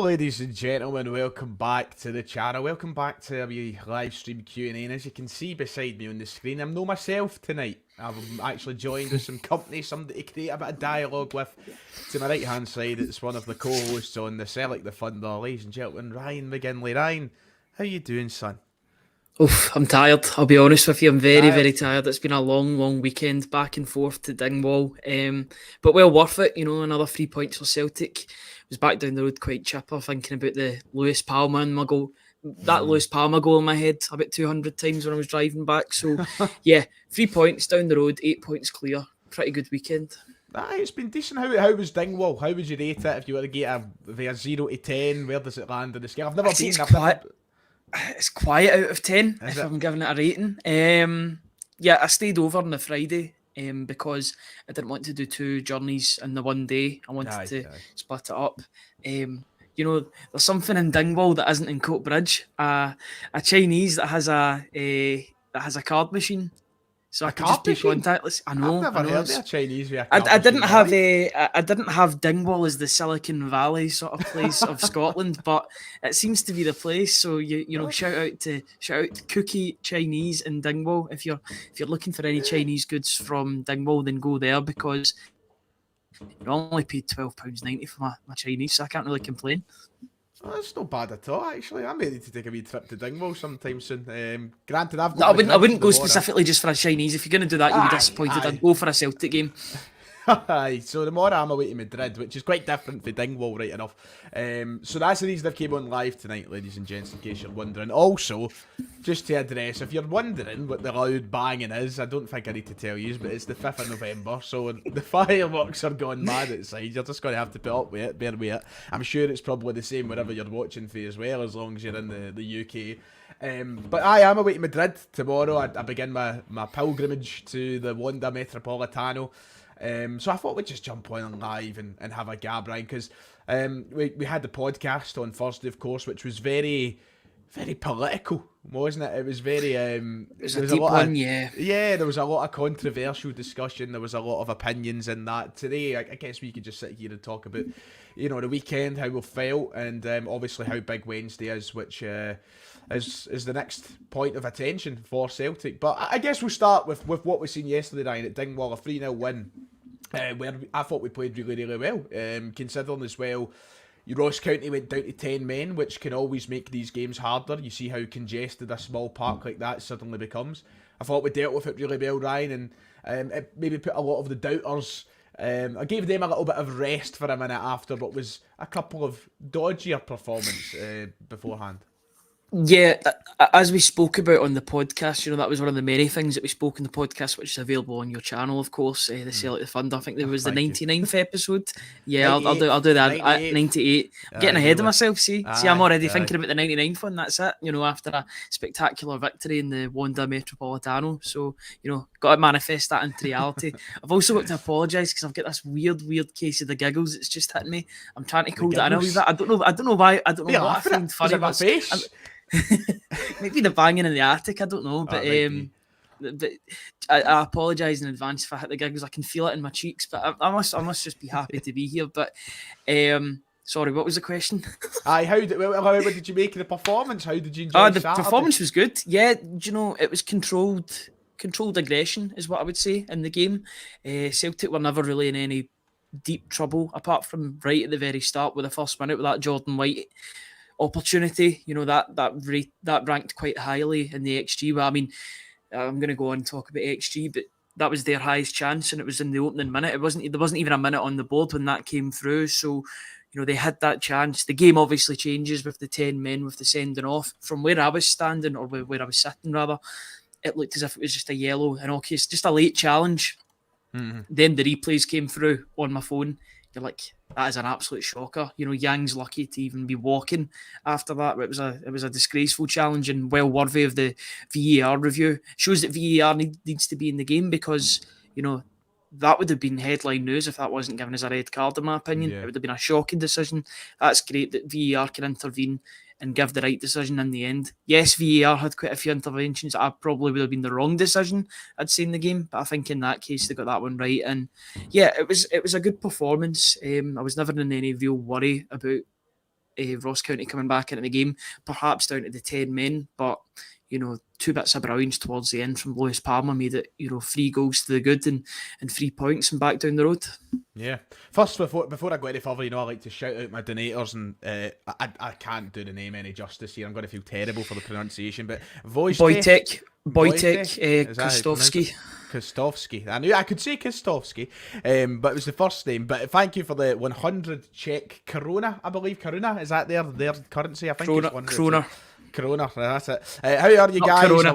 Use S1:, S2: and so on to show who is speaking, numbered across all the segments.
S1: ladies and gentlemen, welcome back to the channel. Welcome back to a live stream Q&A. And as you can see beside me on the screen, I'm not myself tonight. I'm actually joined with some company, somebody to create a bit of dialogue with. To my right hand side, it's one of the co-hosts on the Celtic the Thunder, ladies and gentlemen, Ryan McGinley. Ryan, how you doing, son?
S2: Oof, I'm tired. I'll be honest with you. I'm very,
S1: Tired?
S2: very tired. It's been a long weekend back and forth to Dingwall. But well worth it. Another 3 points for Celtic. I was back down the road quite chipper thinking about the Lewis Palma and my goal. That Lewis Palma goal in my head about 200 times when I was driving back. So, yeah, 3 points down the road, 8 points clear. Pretty good weekend.
S1: It's been decent. How was Dingwall? How would you rate it if you were to get a 0 to 10? Where does it land on the scale? I've never been.
S2: It's quiet out of 10
S1: Is
S2: if
S1: it?
S2: I'm giving it a rating. I stayed over on the Friday because I didn't want to do 2 journeys in the one day. I wanted to split it up. There's something in Dingwall that isn't in Coatbridge. A Chinese that has a card machine. So I could just pay contactless.
S1: I've never heard of a Chinese with a card
S2: machine.
S1: I
S2: didn't have Dingwall as the Silicon Valley sort of place of Scotland, but it seems to be the place. So shout out to Cookie Chinese in Dingwall. If you're looking for any Chinese goods from Dingwall, then go there because I only paid £12.90 for my Chinese, so I can't really complain.
S1: Oh, that's not bad at all, actually. I'm ready to take a wee trip to Dingwall sometime soon. Granted, I
S2: wouldn't go specifically just for a Chinese. If you're going to do that, you'll be disappointed. I'd go for a Celtic game.
S1: So tomorrow I'm away to Madrid, which is quite different for Dingwall, right enough. So that's the reason I've came on live tonight, ladies and gents, in case you're wondering. Also, just to address, if you're wondering what the loud banging is, I don't think I need to tell you, but it's the 5th of November, so the fireworks are going mad outside. You're just going to have to put up with it, bear with it. I'm sure it's probably the same wherever you're watching for as well, as long as you're in the UK. But I am away to Madrid tomorrow. I begin my pilgrimage to the Wanda Metropolitano. So I thought we'd just jump on live and have a gab, Ryan, because we had the podcast on Thursday, of course, which was very, very political, wasn't it? It was very...
S2: it was a deep one, yeah.
S1: Yeah, there was a lot of controversial discussion. There was a lot of opinions in that. Today, I guess we could just sit here and talk about, the weekend, how we felt, and obviously how big Wednesday is, which... is the next point of attention for Celtic. But I guess we'll start with what we seen yesterday, Ryan, at Dingwall, a 3-0 win, where I thought we played really, really well, considering as well, Ross County went down to 10 men, which can always make these games harder. You see how congested a small park like that suddenly becomes. I thought we dealt with it really well, Ryan, and it maybe put a lot of the doubters... I gave them a little bit of rest for a minute after what was a couple of dodgier performances beforehand.
S2: Yeah, as we spoke about on the podcast, that was one of the many things that we spoke in the podcast, which is available on your channel, of course, the Celtic the Thunder. I think there was the 99th episode. Yeah, I'll do that. 98. I'm getting ahead of myself, see, I'm already thinking about the 99th one, that's it, after a spectacular victory in the Wanda Metropolitano. So, got to manifest that into reality. I've also got to apologise because I've got this weird case of the giggles. It's just hitting me. I'm trying to cool that in a wee bit. I don't know why. I don't know what I find funny about face. Maybe the banging in the attic, I don't know, but I apologise in advance if I hit the giggles. I can feel it in my cheeks, but I must just be happy to be here. But sorry, what was the question?
S1: How did you make the performance? How did you enjoy
S2: the
S1: Saturday?
S2: Performance was good. Yeah, it was controlled aggression is what I would say in the game. Celtic were never really in any deep trouble apart from right at the very start with the first minute with that Jordan White opportunity, that ranked quite highly in the XG. Well, I mean, I'm going to go on and talk about XG, but that was their highest chance, and it was in the opening minute. There wasn't even a minute on the board when that came through. So, they had that chance. The game obviously changes with the 10 men, with the sending off. From where I was standing, or where I was sitting rather, it looked as if it was just a yellow, in all cases, just a late challenge. Mm-hmm. Then the replays came through on my phone. You're like, that is an absolute shocker. Yang's lucky to even be walking after that. It was a disgraceful challenge and well worthy of the VAR review. Shows that VAR needs to be in the game because, that would have been headline news if that wasn't given as a red card, in my opinion. Yeah. It would have been a shocking decision. That's great that VAR can intervene and give the right decision in the end. Yes, VAR had quite a few interventions that probably would have been the wrong decision, I'd say, in the game, but I think in that case they got that one right. And yeah, it was a good performance. I was never in any real worry about Ross County coming back into the game, perhaps down to the 10 men, but 2 bits of brilliance towards the end from Lewis Palma made it, 3 goals to the good and 3 points and back down the road.
S1: Yeah. First, before I go any further, I like to shout out my donators, and I can't do the name any justice here. I'm going to feel terrible for the pronunciation, but
S2: Wojtek
S1: Kostovsky. I knew I could say Kostovsky, but it was the first name. But thank you for the 100 Czech koruna, I believe. Koruna, is that their currency? I think it's Corona, that's it. How are you guys? Corona.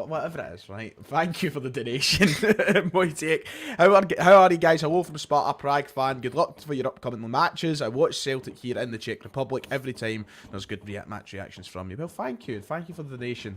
S1: Whatever it is, right? Thank you for the donation, Wojtek. How are you guys? Hello from Sparta Prague fan. Good luck for your upcoming matches. I watch Celtic here in the Czech Republic every time. There's good match reactions from you. Well, thank you for the donation.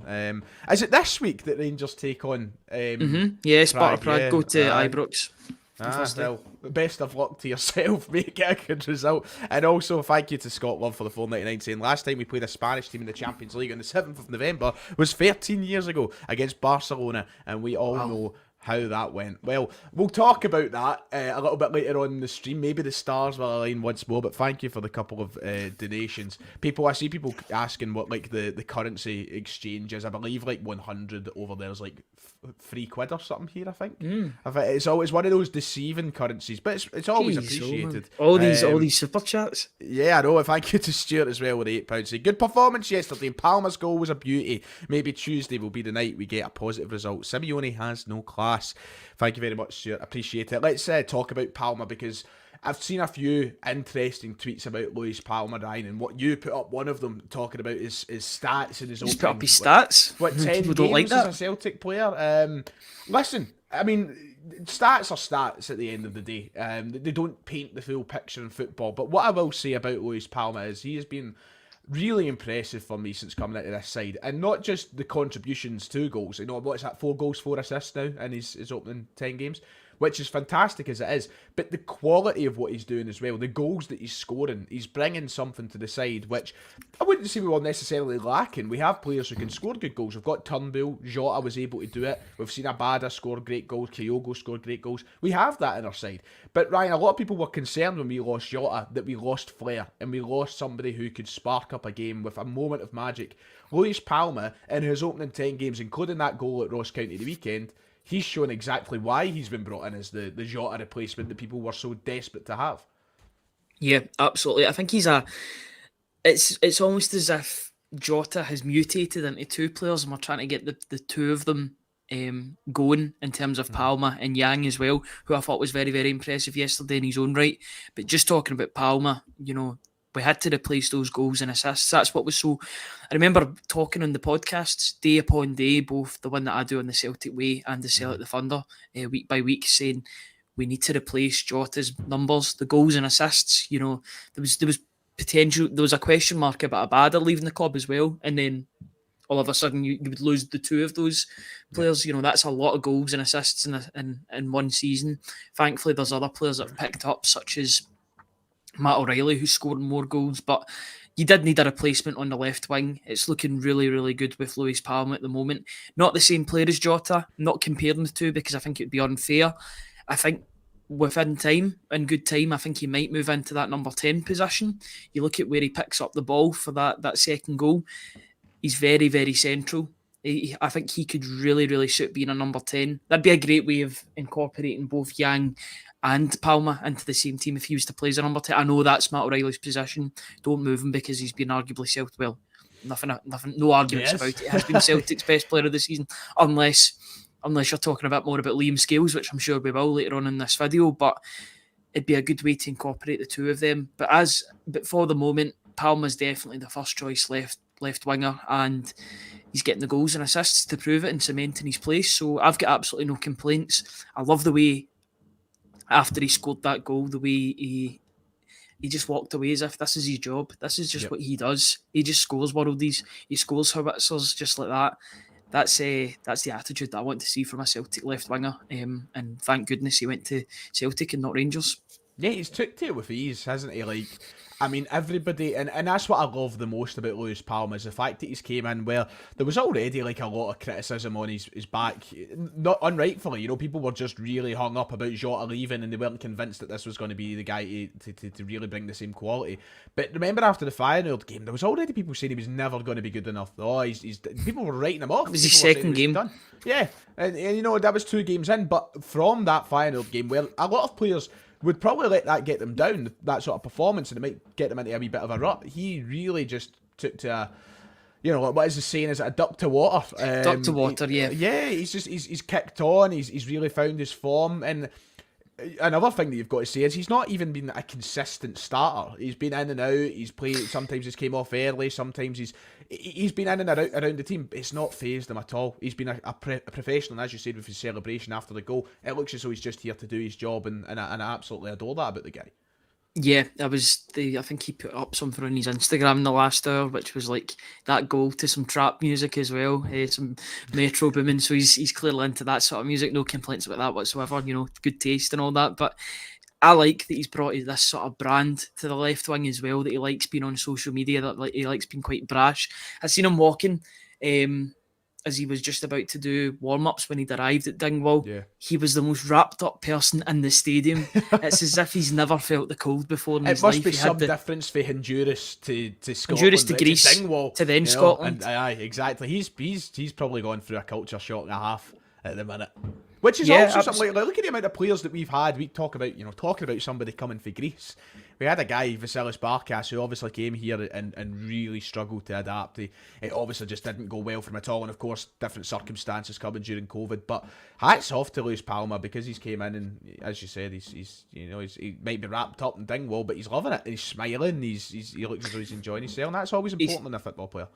S1: Is it this week that Rangers take on?
S2: Yeah, Sparta Prague go to Ibrox.
S1: Well, best of luck to yourself, mate. Get a good result. And also, thank you to Scott Love for the 4.99 saying last time we played a Spanish team in the Champions League on the 7th of November was 13 years ago against Barcelona, and we all know how that went. Well, we'll talk about that a little bit later on in the stream. Maybe the stars will align once more, but thank you for the couple of donations. I see people asking what the currency exchange is. I believe 100 over there is £3 or something here, I think. It's always one of those deceiving currencies, but it's always appreciated.
S2: All these super chats.
S1: Yeah, I know. Thank you to Stuart as well with £8. Say, good performance yesterday. Palma's goal was a beauty. Maybe Tuesday will be the night we get a positive result. Simeone has no class. Thank you very much, Stuart. Appreciate it. Let's talk about Palma, because I've seen a few interesting tweets about Luis Palma, Ryan, and what you put up. One of them talking about his stats and his opening.
S2: Just put up his stats.
S1: What 10
S2: People
S1: games
S2: don't like that.
S1: as a Celtic player? Listen, I mean, stats are stats at the end of the day. They don't paint the full picture in football. But what I will say about Luis Palma is he has been really impressive for me since coming into this side, and not just the contributions to goals. What's that? 4 goals, 4 assists now in his opening 10 games, which is fantastic as it is. But the quality of what he's doing as well, the goals that he's scoring, he's bringing something to the side, which I wouldn't say we were necessarily lacking. We have players who can score good goals. We've got Turnbull, Jota was able to do it. We've seen Abada score great goals, Kyogo score great goals. We have that in our side. But Ryan, a lot of people were concerned when we lost Jota that we lost flair and we lost somebody who could spark up a game with a moment of magic. Luis Palma, in his opening 10 games, including that goal at Ross County the weekend, he's shown exactly why he's been brought in as the Jota replacement that people were so desperate to have.
S2: Yeah, absolutely. I think it's almost as if Jota has mutated into 2 players, and we're trying to get the 2 of them going in terms of Palma and Yang as well, who I thought was very, very impressive yesterday in his own right. But just talking about Palma, we had to replace those goals and assists. That's what was so... I remember talking on the podcasts day upon day, both the one that I do on the Celtic Way and the Celtic the Thunder, week by week, saying we need to replace Jota's numbers, the goals and assists. There was potential. There was a question mark about Abada leaving the club as well, and then all of a sudden you would lose the 2 of those players. That's a lot of goals and assists in one season. Thankfully, there's other players that have picked up, such as Matt O'Reilly, who's scoring more goals, but you did need a replacement on the left wing. It's looking really, really good with Luis Palma at the moment. Not the same player as Jota, not comparing the 2 because I think it would be unfair. I think within time, in good time, I think he might move into that number 10 position. You look at where he picks up the ball for that second goal. He's very, very central. I think he could really, really suit being a number 10. That'd be a great way of incorporating both Yang and Palma into the same team if he was to play as a number 10. I know that's Matt O'Reilly's position. Don't move him because he's been arguably Celtic. Well, nothing, no arguments about it. He has been Celtic's best player of the season, unless you're talking about Liam Scales, which I'm sure we will later on in this video. But it'd be a good way to incorporate the 2 of them. But for the moment, Palma's definitely the first choice left winger, and he's getting the goals and assists to prove it and cementing his place. So I've got absolutely no complaints. I love the way, after he scored that goal, the way he just walked away as if this is his job. This is just what he does. He just scores worldies. He scores howitzers just like that. That's the attitude that I want to see from a Celtic left winger. And thank goodness he went to Celtic and not Rangers.
S1: Yeah, he's took to it with ease, hasn't he? Like, I mean, everybody, and that's what I love the most about Lewis Palma, is the fact that he's came in where there was already like a lot of criticism on his back, not unrightfully. You know, people were just really hung up about Jota leaving, and they weren't convinced that this was going to be the guy to really bring the same quality. But remember, after the Feyenoord game, there was already people saying he was never going to be good enough. Oh, he's people were writing him off.
S2: It was his second game.
S1: Done. Yeah, and you know, that was 2 games in, but from that Feyenoord game, where a lot of players would probably let that get them down, that sort of performance, and it might get them into a wee bit of a rut. He really just took to a, you know, what is the saying? Is it a duck to water?
S2: Duck to water, yeah.
S1: Yeah, he's kicked on. He's really found his form. And another thing that you've got to say is he's not even been a consistent starter. He's been in and out. He's played. Sometimes he's came off early. Sometimes he's been in and out around the team. It's not phased him at all. He's been a professional, and as you said, with his celebration after the goal, it looks as though he's just here to do his job, and I absolutely adore that about the guy.
S2: Yeah, I think he put up something on his Instagram in the last hour, which was like that goal to some trap music as well, some Metro booming. So he's clearly into that sort of music. No complaints about that whatsoever. You know, good taste and all that. But I like that he's brought this sort of brand to the left wing as well. That he likes being on social media. That he likes being quite brash. I seen him walking. As he was just about to do warm-ups when he'd arrived at Dingwall.
S1: Yeah.
S2: He was the most wrapped up person in the stadium. It's as if he's never felt the cold before in his life.
S1: It must be some difference for Honduras to Scotland.
S2: Honduras to Greece,
S1: to Dingwall,
S2: to then Scotland.
S1: Aye, exactly. He's probably gone through a culture shock and a half at the minute. Which is also something like, look at the amount of players that we've had. We talk about, talking about somebody coming for Greece. We had a guy, Vasilis Barkas, who obviously came here and really struggled to adapt. It obviously just didn't go well for him at all, and of course, different circumstances coming during COVID. But hats off to Lewis Palma, because he's came in and, as you said, he might be wrapped up in Dingwall, but he's loving it. He's smiling. He looks as though he's enjoying himself, and that's always important in a football player.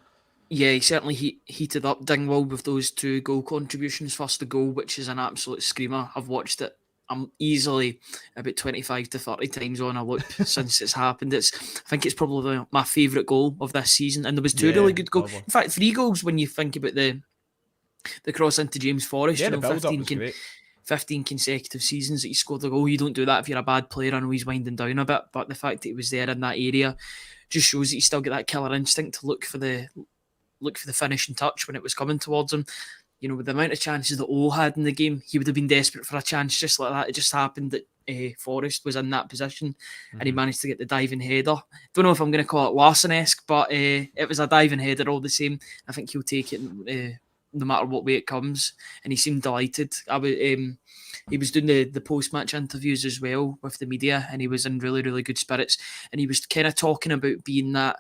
S2: Yeah, he certainly heated up Dingwall with those 2 goal contributions. First, the goal, which is an absolute screamer. I've watched it. I'm easily about 25 to 30 times on a loop since it's happened. I think it's probably my favourite goal of this season. And there was 2 really good goals. In fact, 3 goals when you think about the cross into James Forrest.
S1: Yeah, the build-up was great.
S2: 15 consecutive seasons that he scored a goal. You don't do that if you're a bad player. I know he's winding down a bit, but the fact that he was there in that area just shows that he's still got that killer instinct to look for the finishing touch when it was coming towards him. You know, with the amount of chances that O had in the game, he would have been desperate for a chance just like that. It just happened that Forrest was in that position, and he managed to get the diving header. Don't know if I'm going to call it Larson-esque, but it was a diving header all the same. I think he'll take it no matter what way it comes, and he seemed delighted. He was doing the post-match interviews as well with the media, and he was in really, really good spirits, and he was kind of talking about being that.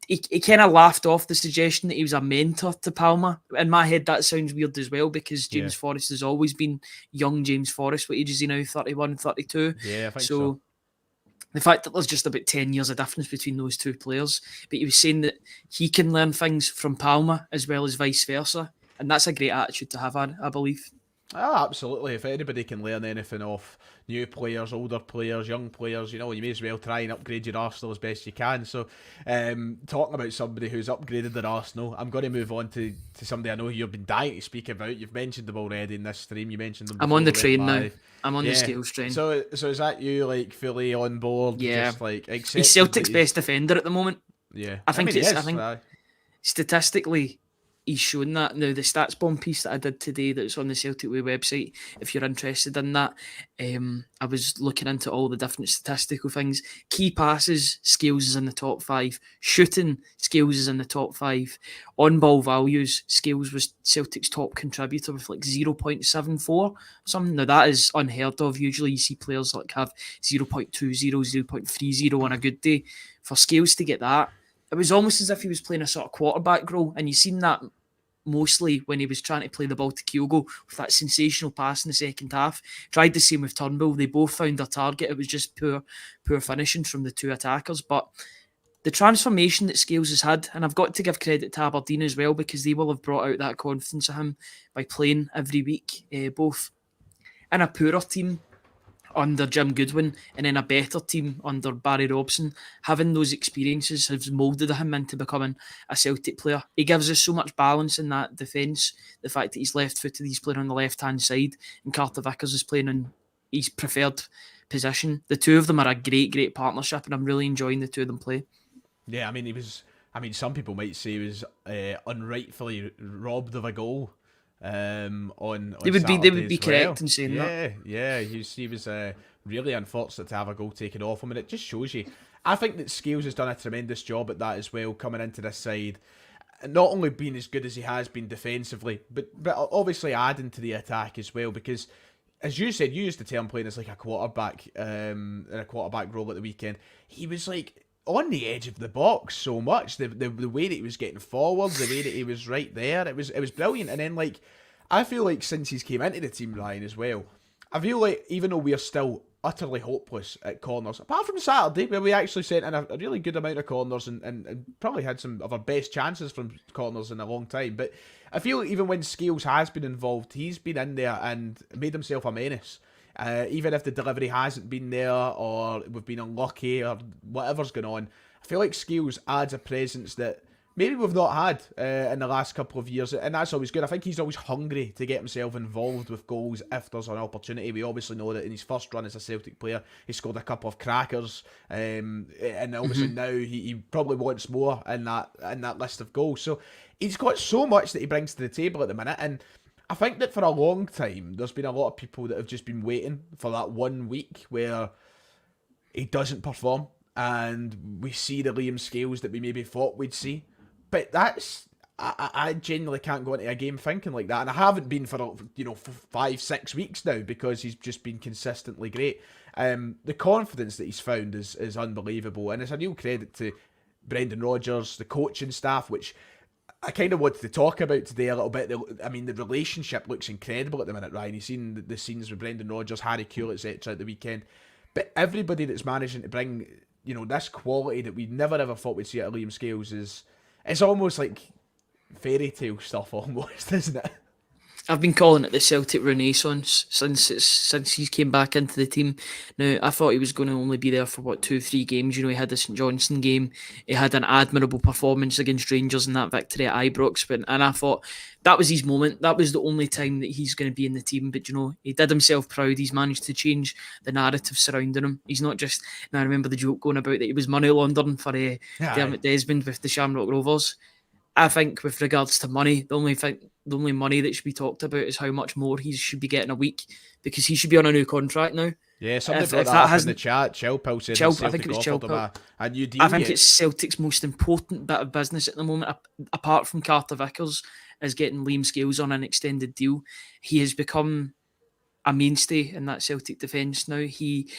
S2: He kind of laughed off the suggestion that he was a mentor to Palma. In my head, that sounds weird as well, because James Forrest has always been young James Forrest. What age is he now? 31, 32?
S1: Yeah, I think so.
S2: The fact that there's just about 10 years of difference between those 2 players, but he was saying that he can learn things from Palma as well as vice versa. And that's a great attitude to have, I believe.
S1: Oh, absolutely. If anybody can learn anything off new players, older players, young players, you may as well try and upgrade your Arsenal as best you can. So, talking about somebody who's upgraded their Arsenal, I'm going to move on to somebody I know you've been dying to speak about. You've mentioned them already in this stream. You mentioned them.
S2: I'm on the train now. I'm on the scales train.
S1: So is that you, like, fully on board?
S2: Yeah.
S1: Just, like,
S2: he's Celtic's best defender at the moment.
S1: Yeah.
S2: I think statistically, he's shown that. Now, the stats bomb piece that I did today that's on the Celtic Way website, if you're interested in that, I was looking into all the different statistical things. Key passes, Scales is in the top 5. Shooting, Scales is in the top 5. On-ball values, Scales was Celtic's top contributor with like 0.74 something. Now, that is unheard of. Usually you see players like have 0.20, 0.30 on a good day. For Scales to get that, it was almost as if he was playing a sort of quarterback role, and you've seen that mostly when he was trying to play the ball to Kyogo with that sensational pass in the second half. Tried the same with Turnbull. They both found their target. It was just poor finishing from the 2 attackers. But the transformation that Scales has had, and I've got to give credit to Aberdeen as well, because they will have brought out that confidence of him by playing every week, both in a poorer team under Jim Goodwin and then a better team under Barry Robson. Having those experiences has moulded him into becoming a Celtic player. He gives us so much balance in that defence. The fact that he's left-footed, he's playing on the left-hand side, and Carter Vickers is playing on his preferred position. The two of them are a great partnership, and I'm really enjoying the two of them play.
S1: Yeah, I mean, some people might say he was unrightfully robbed of a goal on
S2: They would be correct in saying that.
S1: Yeah, he was really unfortunate to have a goal taken off him, and it just shows you. I think that Scales has done a tremendous job at that as well, coming into this side. Not only being as good as he has been defensively, but obviously adding to the attack as well, because as you said, you used the term playing as like a quarterback in a quarterback role at the weekend. He was like on the edge of the box so much. The way that he was getting forward, the way that he was right there, it was brilliant. And then like I feel like since he's came into the team, Ryan, as well, I feel like even though we are still utterly hopeless at corners, apart from Saturday where we actually sent in a really good amount of corners and probably had some of our best chances from corners in a long time, but I feel like even when Scales has been involved, he's been in there and made himself a menace. Even if the delivery hasn't been there or we've been unlucky or whatever's going on, I feel like Scales adds a presence that maybe we've not had in the last couple of years, and that's always good. I think he's always hungry to get himself involved with goals if there's an opportunity. We obviously know that in his first run as a Celtic player, he scored a couple of crackers, and obviously now he probably wants more in that list of goals. So he's got so much that he brings to the table at the minute, and I think that for a long time, there's been a lot of people that have just been waiting for that 1 week where he doesn't perform, and we see the Liam Scales that we maybe thought we'd see. But I genuinely can't go into a game thinking like that, and I haven't been for 5-6 weeks now because he's just been consistently great. The confidence that he's found is unbelievable, and it's a real credit to Brendan Rodgers, the coaching staff, which I kind of wanted to talk about today a little bit. I mean, the relationship looks incredible at the minute, Ryan. You've seen the scenes with Brendan Rodgers, Harry Kewell, etc. at the weekend, but everybody that's managing to bring this quality that we never ever thought we'd see at Liam Scales it's almost like fairy tale stuff almost, isn't it?
S2: I've been calling it the Celtic Renaissance since he came back into the team. Now, I thought he was going to only be there for 2-3 games. He had the St Johnstone game. He had an admirable performance against Rangers in that victory at Ibrox, and I thought that was his moment. That was the only time that he's going to be in the team. But he did himself proud. He's managed to change the narrative surrounding him. He's not just. Now, I remember the joke going about that he was money laundering for Dermot Desmond with the Shamrock Rovers. I think with regards to money, the only money that should be talked about is how much more he should be getting a week, because he should be on a new contract now.
S1: Yeah, somebody brought that up in the chat. Chilpel said
S2: I think it was Chilpel.
S1: A new deal.
S2: I think it's Celtic's most important bit of business at the moment, apart from Carter Vickers, is getting Liam Scales on an extended deal. He has become a mainstay in that Celtic defence now. He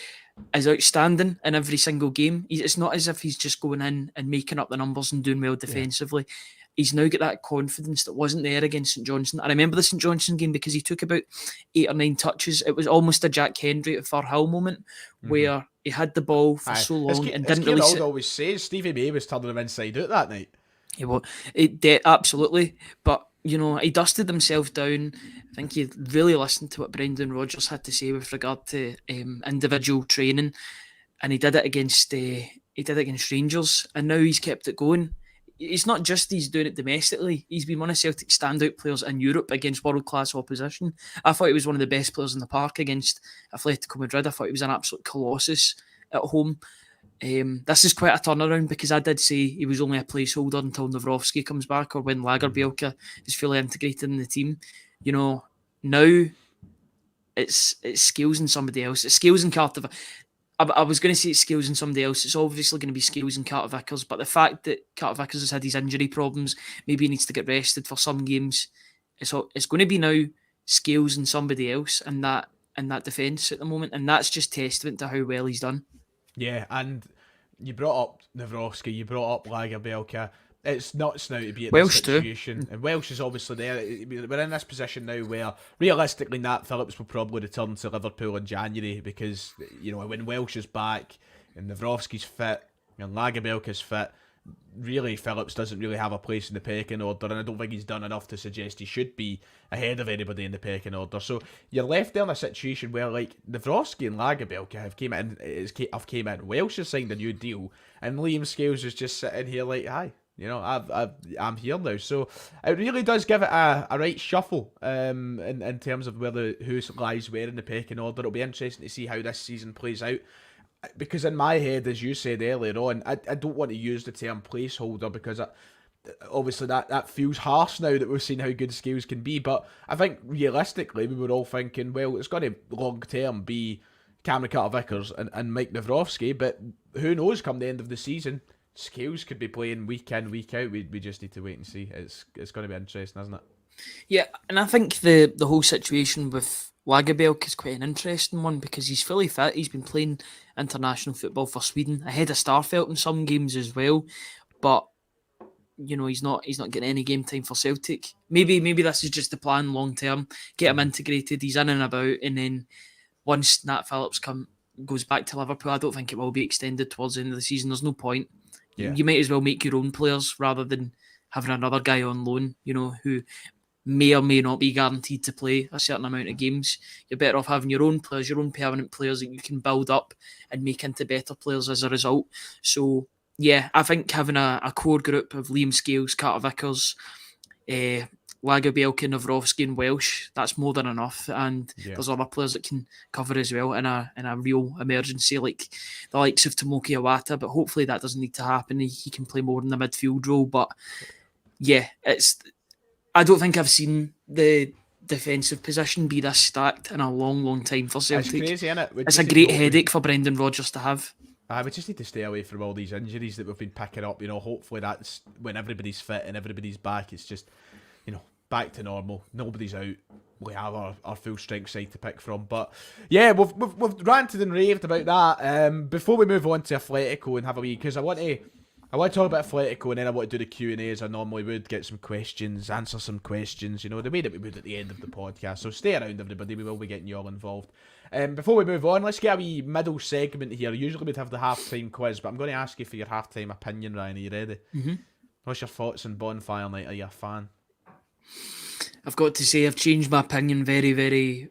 S2: is outstanding in every single game. It's not as if he's just going in and making up the numbers and doing well defensively. Yeah. He's now got that confidence that wasn't there against St Johnstone. I remember the St Johnstone game because he took about 8 or 9 touches. It was almost a Jack Hendry at Firhill moment where he had the ball for so long and didn't release it.
S1: Always says Stevie May was turning him inside out that night.
S2: Absolutely. But, he dusted himself down. I think he really listened to what Brendan Rodgers had to say with regard to individual training. And he did it against Rangers. And now he's kept it going. It's not just he's doing it domestically. He's been one of Celtic's standout players in Europe against world-class opposition. I thought he was one of the best players in the park against Atletico Madrid. I thought he was an absolute colossus at home. This is quite a turnaround, because I did say he was only a placeholder until Nawrowski comes back or when Lagerbielke is fully integrated in the team. Now it's Scales and somebody else. It's Scales and Carter. I was going to say it's Scales and somebody else. It's obviously going to be Scales and Carter Vickers, but the fact that Carter Vickers has had his injury problems, maybe he needs to get rested for some games. It's going to be now Scales and somebody else in that defence at the moment, and that's just testament to how well he's done.
S1: Yeah, and you brought up Nawrowski, you brought up Lagerbielke. It's nuts now to be in
S2: Welsh
S1: this situation. Too. And Welsh is obviously there. We're in this position now where, realistically, Nat Phillips will probably return to Liverpool in January, because, when Welsh is back and Nawrowski's fit and Lagerbielke's fit, really Phillips doesn't really have a place in the pecking order, and I don't think he's done enough to suggest he should be ahead of anybody in the pecking order. So you're left there in a situation where, like, Nawrowski and Lagerbielke have came in. Welsh has signed a new deal, and Liam Scales is just sitting here like, hi. I'm here now. So it really does give it a right shuffle in terms of who lies where in the pecking order. It'll be interesting to see how this season plays out. Because in my head, as you said earlier on, I don't want to use the term placeholder because obviously that feels harsh now that we've seen how good Scales can be. But I think realistically, we were all thinking, well, it's going to long term be Cameron Carter-Vickers and Mike Nawrowski. But who knows, come the end of the season, Scales could be playing week in, week out. We just need to wait and see. It's going to be interesting, isn't it?
S2: Yeah, and I think the whole situation with Lagerbielke is quite an interesting one because he's fully fit. He's been playing international football for Sweden ahead of Starfelt in some games as well, but he's not getting any game time for Celtic. Maybe this is just the plan long term. Get him integrated. He's in and about, and then once Nat Phillips goes back to Liverpool, I don't think it will be extended towards the end of the season. There's no point. Yeah. You might as well make your own players rather than having another guy on loan. Who may or may not be guaranteed to play a certain amount of games. You're better off having your own players, your own permanent players that you can build up and make into better players as a result. So, yeah, I think having a core group of Liam Scales, Carter-Vickers, Lagerbielke, Nawrowski and Welsh, that's more than enough. And there's other players that can cover as well in a real emergency, like the likes of Tomoki Iwata, but hopefully that doesn't need to happen. He can play more in the midfield role. But, yeah, I don't think I've seen the defensive position be this stacked in a long, long time for Celtic.
S1: It's crazy, isn't it?
S2: It's a great headache for Brendan Rodgers to have.
S1: We just need to stay away from all these injuries that we've been picking up. Hopefully that's when everybody's fit and everybody's back. It's just, back to normal. Nobody's out. We have our full strength side to pick from. But yeah, we've ranted and raved about that. Before we move on to Atletico and have a wee, because I want to talk about Atletico and then I want to do the Q&A as I normally would, get some questions, answer some questions, the way that we would at the end of the podcast. So stay around, everybody. We will be getting you all involved. Before we move on, let's get a wee middle segment here. Usually we'd have the half-time quiz, but I'm going to ask you for your half-time opinion, Ryan. Are you ready? Mm-hmm. What's your thoughts on Bonfire Night? Are you a fan?
S2: I've got to say I've changed my opinion very, very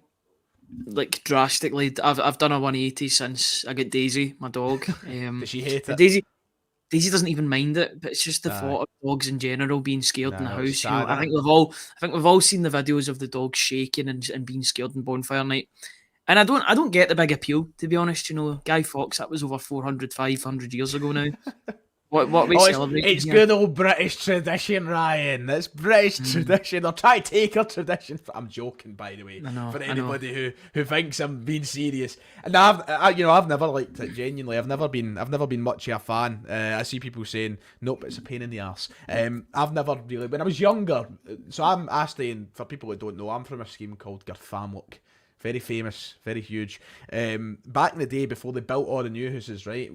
S2: drastically. I've done a 180 since I got Daisy, my dog.
S1: Does she hate it?
S2: Daisy doesn't even mind it, but it's just the thought of dogs in general being scared in the house.
S1: Sad,
S2: I think we've all seen the videos of the dogs shaking and being scared in Bonfire Night. And I don't get the big appeal, to be honest. Guy Fawkes, that was over 400, 500 years ago now. What we celebrate?
S1: It's good old British tradition, Ryan. It's British tradition. They'll try to take our tradition. I'm joking, by the way. For anybody who thinks I'm being serious. And I've never liked it. Genuinely, I've never been much of a fan. I see people saying, "Nope, it's a pain in the arse." I've never really. When I was younger, so I stay in. For people who don't know, I'm from a scheme called Garfamlock. Very famous, very huge. Back in the day, before they built all the new houses, right,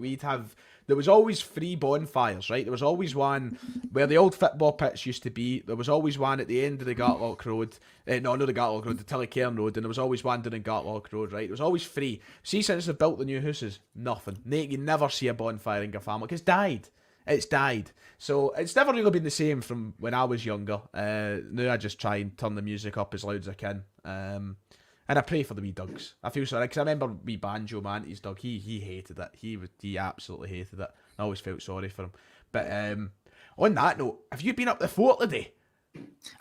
S1: there was always 3 bonfires, right? There was always one where the old football pitch used to be. There was always one at the end of the Gartlock Road. Not the Gartlock Road, the Tillycairn Road. And there was always one down in Gartlock Road, right? There was always 3. See, since they've built the new houses, nothing. You never see a bonfire in Garfamlock. It's died. It's died. So it's never really been the same from when I was younger. Now I just try and turn the music up as loud as I can. And I pray for the wee dogs. I feel sorry, because I remember wee Banjo, man, his dog, he hated it. He absolutely hated it. I always felt sorry for him. But on that note, have you been up the fort today?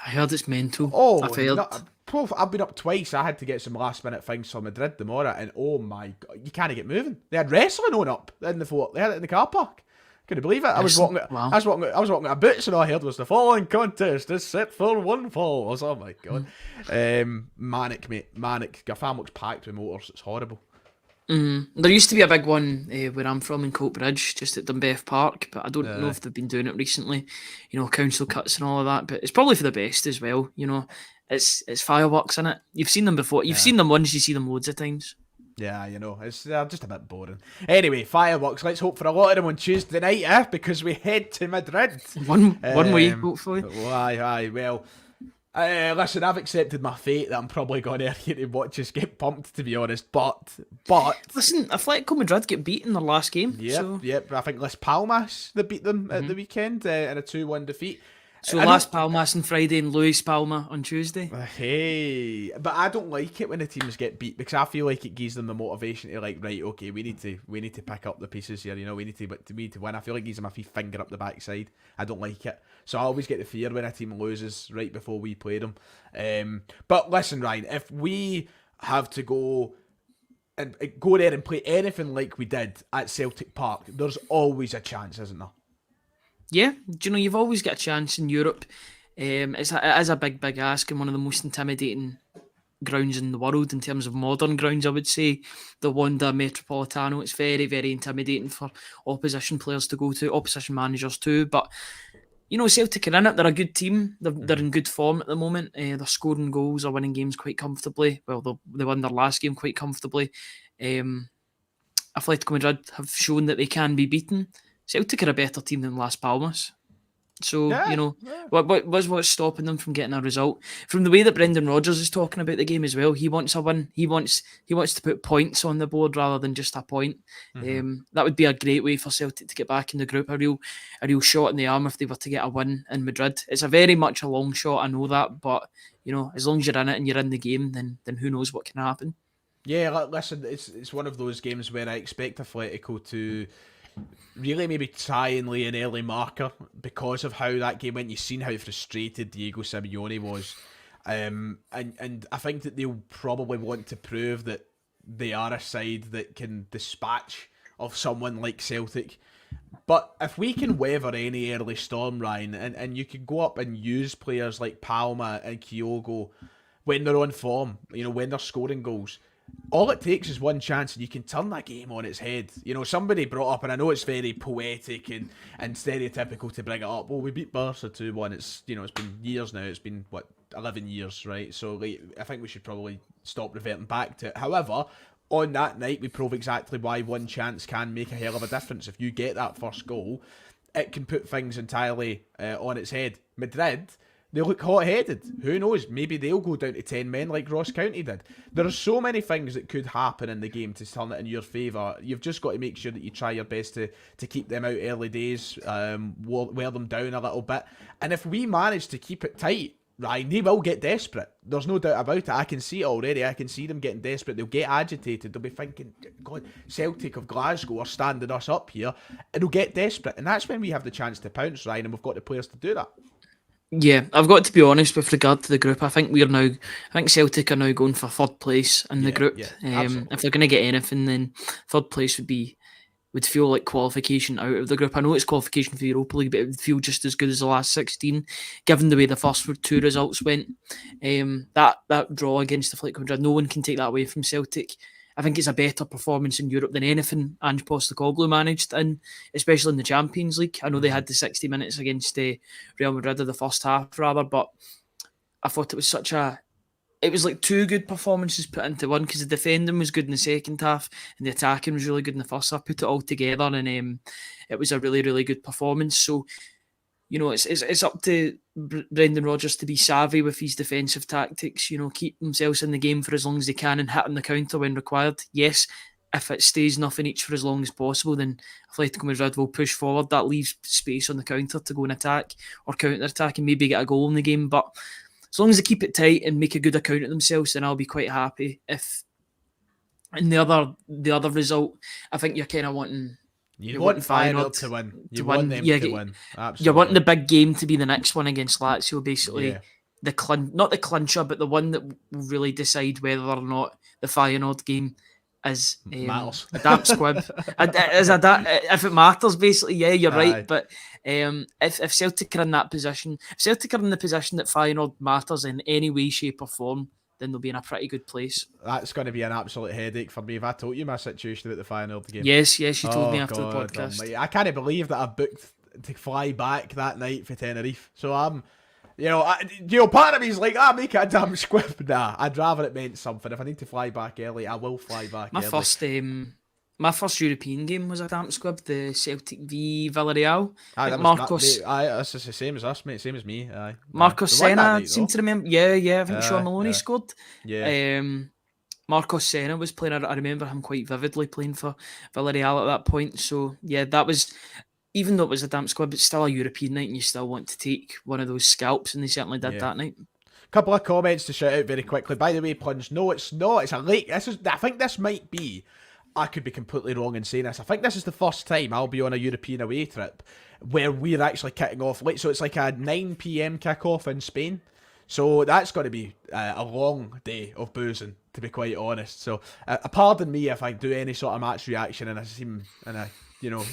S2: I heard it's mental.
S1: Oh, I've been up twice. I had to get some last minute things for Madrid tomorrow, and oh my God, you can't get moving. They had wrestling on up in the fort. They had it in the car park. Couldn't believe it. I was walking out of boots, and all I heard was the following contest is set for one fall. I was, oh my God. Manic, mate. Manic. Garfamlock's packed with motors. It's horrible.
S2: There used to be a big one where I'm from in Coatbridge, just at Dunbeff Park, but I don't know if they've been doing it recently. Council cuts and all of that, but it's probably for the best as well. It's fireworks, in it. You've seen them before. You've seen them once. You see them loads of times.
S1: Yeah, it's just a bit boring. Anyway, fireworks. Let's hope for a lot of them on Tuesday night, because we head to Madrid.
S2: One way, hopefully.
S1: Aye. Well, listen, I've accepted my fate that I'm probably going to watch us get pumped, to be honest. But
S2: listen, Atletico Madrid get beat in their last game.
S1: Yep. I think Las Palmas they beat them at the weekend in a 2-1 defeat.
S2: So
S1: I
S2: Las
S1: don't.
S2: Palmas on Friday and Luis Palma on Tuesday.
S1: Hey, but I don't like it when the teams get beat because I feel like it gives them the motivation to like, right, okay, we need to pick up the pieces here. You know, we need to win. I feel like it gives them a finger up the backside. I don't like it, so I always get the fear when a team loses right before we play them. But listen, Ryan, if we have to go there and play anything like we did at Celtic Park, there's always a chance, isn't there?
S2: Yeah, do you know, you've always got a chance in Europe. It is a big, big ask and one of the most intimidating grounds in the world in terms of modern grounds, I would say. The Wanda Metropolitano, it's very, very intimidating for opposition players to go to, opposition managers too. But, you know, Celtic are in it. They're a good team. They're in good form at the moment. They're scoring goals, they're winning games quite comfortably. Well, they won their last game quite comfortably. Atletico Madrid have shown that they can be beaten. Celtic are a better team than Las Palmas. So, you
S1: Yeah,
S2: know,
S1: yeah.
S2: what's stopping them from getting a result? From the way that Brendan Rodgers is talking about the game as well, he wants a win. He wants to put points on the board rather than just a point. That would be a great way for Celtic to get back in the group. A real shot in the arm if they were to get a win in Madrid. It's a very much a long shot, I know that, but you know, as long as you're in it and you're in the game, then who knows what can happen.
S1: Yeah, listen, it's one of those games where I expect Atletico to really maybe try and lay an early marker because of how that game went. You've seen how frustrated Diego Simeone was. And I think that they'll probably want to prove that they are a side that can dispatch of someone like Celtic. But if we can weather any early storm, Ryan, and you can go up and use players like Palma and Kyogo when they're on form, you know, when they're scoring goals, all it takes is one chance and you can turn that game on its head. You know, somebody brought up, and I know it's very poetic and stereotypical to bring it up, well, we beat Barca 2-1. It's, you know, it's been years now. It's been, 11 years, right? So like, I think we should probably stop reverting back to it. However, on that night, we prove exactly why one chance can make a hell of a difference. If you get that first goal, it can put things entirely on its head. Madrid, they look hot-headed. Who knows? Maybe they'll go down to 10 men like Ross County did. There are so many things that could happen in the game to turn it in your favour. You've just got to make sure that you try your best to keep them out early days, wear them down a little bit. And if we manage to keep it tight, Ryan, they will get desperate. There's no doubt about it. I can see it already. I can see them getting desperate. They'll get agitated. They'll be thinking, God, Celtic of Glasgow are standing us up here. And they'll get desperate. And that's when we have the chance to pounce, Ryan, and we've got the players to do that.
S2: Yeah, I've got to be honest with regard to the group. I think Celtic are now going for third place in the group. If they're going to get anything, then third place would feel like qualification out of the group. I know it's qualification for the Europa League, but it would feel just as good as the last 16, given the way the first two results went. That draw against the Atletico Madrid, no one can take that away from Celtic. I think it's a better performance in Europe than anything Ange Postecoglou managed, and especially in the Champions League. I know they had the 60 minutes against Real Madrid of the first half, rather, but I thought it was like two good performances put into one, because the defending was good in the second half and the attacking was really good in the first half. Put it all together and it was a really, really good performance. So, you know, it's up to Brendan Rodgers to be savvy with his defensive tactics, you know, keep themselves in the game for as long as they can and hit on the counter when required. Yes, if it stays nothing each for as long as possible, then Atletico Madrid will push forward. That leaves space on the counter to go and attack or counter-attack and maybe get a goal in the game. But as long as they keep it tight and make a good account of themselves, then I'll be quite happy. If in the other result, I think you're kind of wanting...
S1: You want Feyenoord to win. You want them to win. Absolutely.
S2: You're wanting the big game to be the next one against Lazio, basically. Yeah. Not the clincher, but the one that will really decide whether or not the Feyenoord game is a damp squib. If it matters, basically, yeah, you're right. But if Celtic are in that position, if Celtic are in the position that Feyenoord matters in any way, shape or form, then they'll be in a pretty good place.
S1: That's going to be an absolute headache for me. Have I told you my situation at the Feyenoord game?
S2: Yes, you told me after the podcast.
S1: I can't believe that I booked to fly back that night for Tenerife. So I'm, part of me is like, make it a damn squib. Nah, I'd rather it meant something. If I need to fly back early, I will fly back early. My first European game was a damp squib, the Celtic v Villarreal. That's the same as us, mate. Same as me.
S2: Marcos Senna, seem to remember. Yeah, I think Sean Maloney scored.
S1: Yeah.
S2: Marcos Senna was playing. I remember him quite vividly playing for Villarreal at that point. So yeah, that was. even though it was a damp squad, but still a European night, and you still want to take one of those scalps, and they certainly did that night.
S1: Couple of comments to shout out very quickly. By the way, Plunge, no, it's not. It's a late. I think this might be. I could be completely wrong in saying this. I think this is the first time I'll be on a European away trip where we're actually kicking off late. So it's like a 9 p.m. kick-off in Spain. So that's got to be a long day of boozing, to be quite honest. So pardon me if I do any sort of match reaction and I seem in a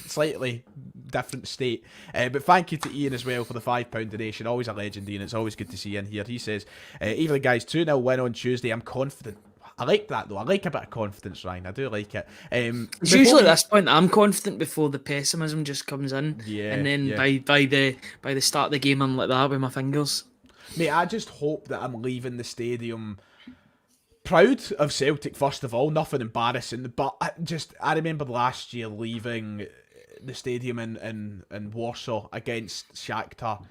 S1: slightly different state. But thank you to Ian as well for the £5 donation. Always a legend, Ian. It's always good to see you in here. He says, even the guys 2-0 win on Tuesday. I'm confident. I like that though. I like a bit of confidence, Ryan. I do like it.
S2: It's usually at this point I'm confident before the pessimism just comes in. And then by the start of the game I'm like that with my fingers.
S1: Mate, I just hope that I'm leaving the stadium proud of Celtic, first of all. Nothing embarrassing. But I remember last year leaving the stadium in Warsaw against Shakhtar,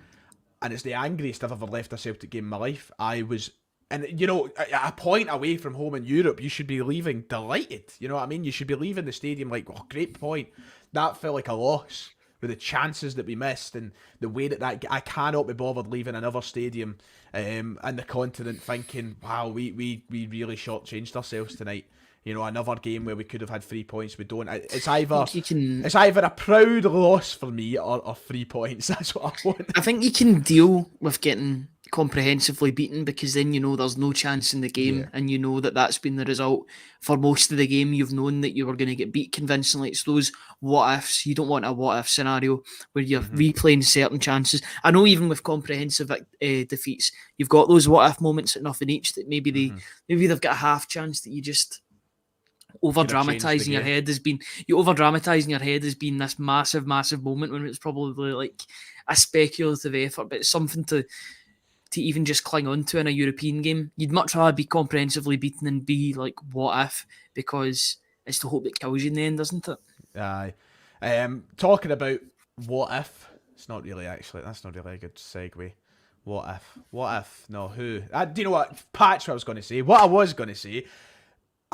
S1: and it's the angriest I've ever left a Celtic game in my life. And, a point away from home in Europe, you should be leaving delighted. You know what I mean? You should be leaving the stadium like, oh, great point. That felt like a loss with the chances that we missed and the way that I cannot be bothered leaving another stadium in the continent thinking, wow, we really shortchanged ourselves tonight. Another game where we could have had 3 points. We don't. It's either a proud loss for me or 3 points. That's what I want.
S2: I think you can deal with getting comprehensively beaten because then there's no chance in the game, and that's been the result for most of the game. You've known that you were going to get beat convincingly. It's those what ifs. You don't want a what if scenario where you're replaying certain chances. I know even with comprehensive defeats, you've got those what if moments at nothing each that maybe they've got a half chance that you just over dramatizing your head has been this massive moment when it's probably like a speculative effort, but it's something to even just cling on to in a European game. You'd much rather be comprehensively beaten than be like what if, because it's the hope that kills you in the end, isn't it?
S1: Aye. Talking about what if, that's not really a good segue. What if? No, who? Do you know what? Patch what I was going to say. What I was going to say,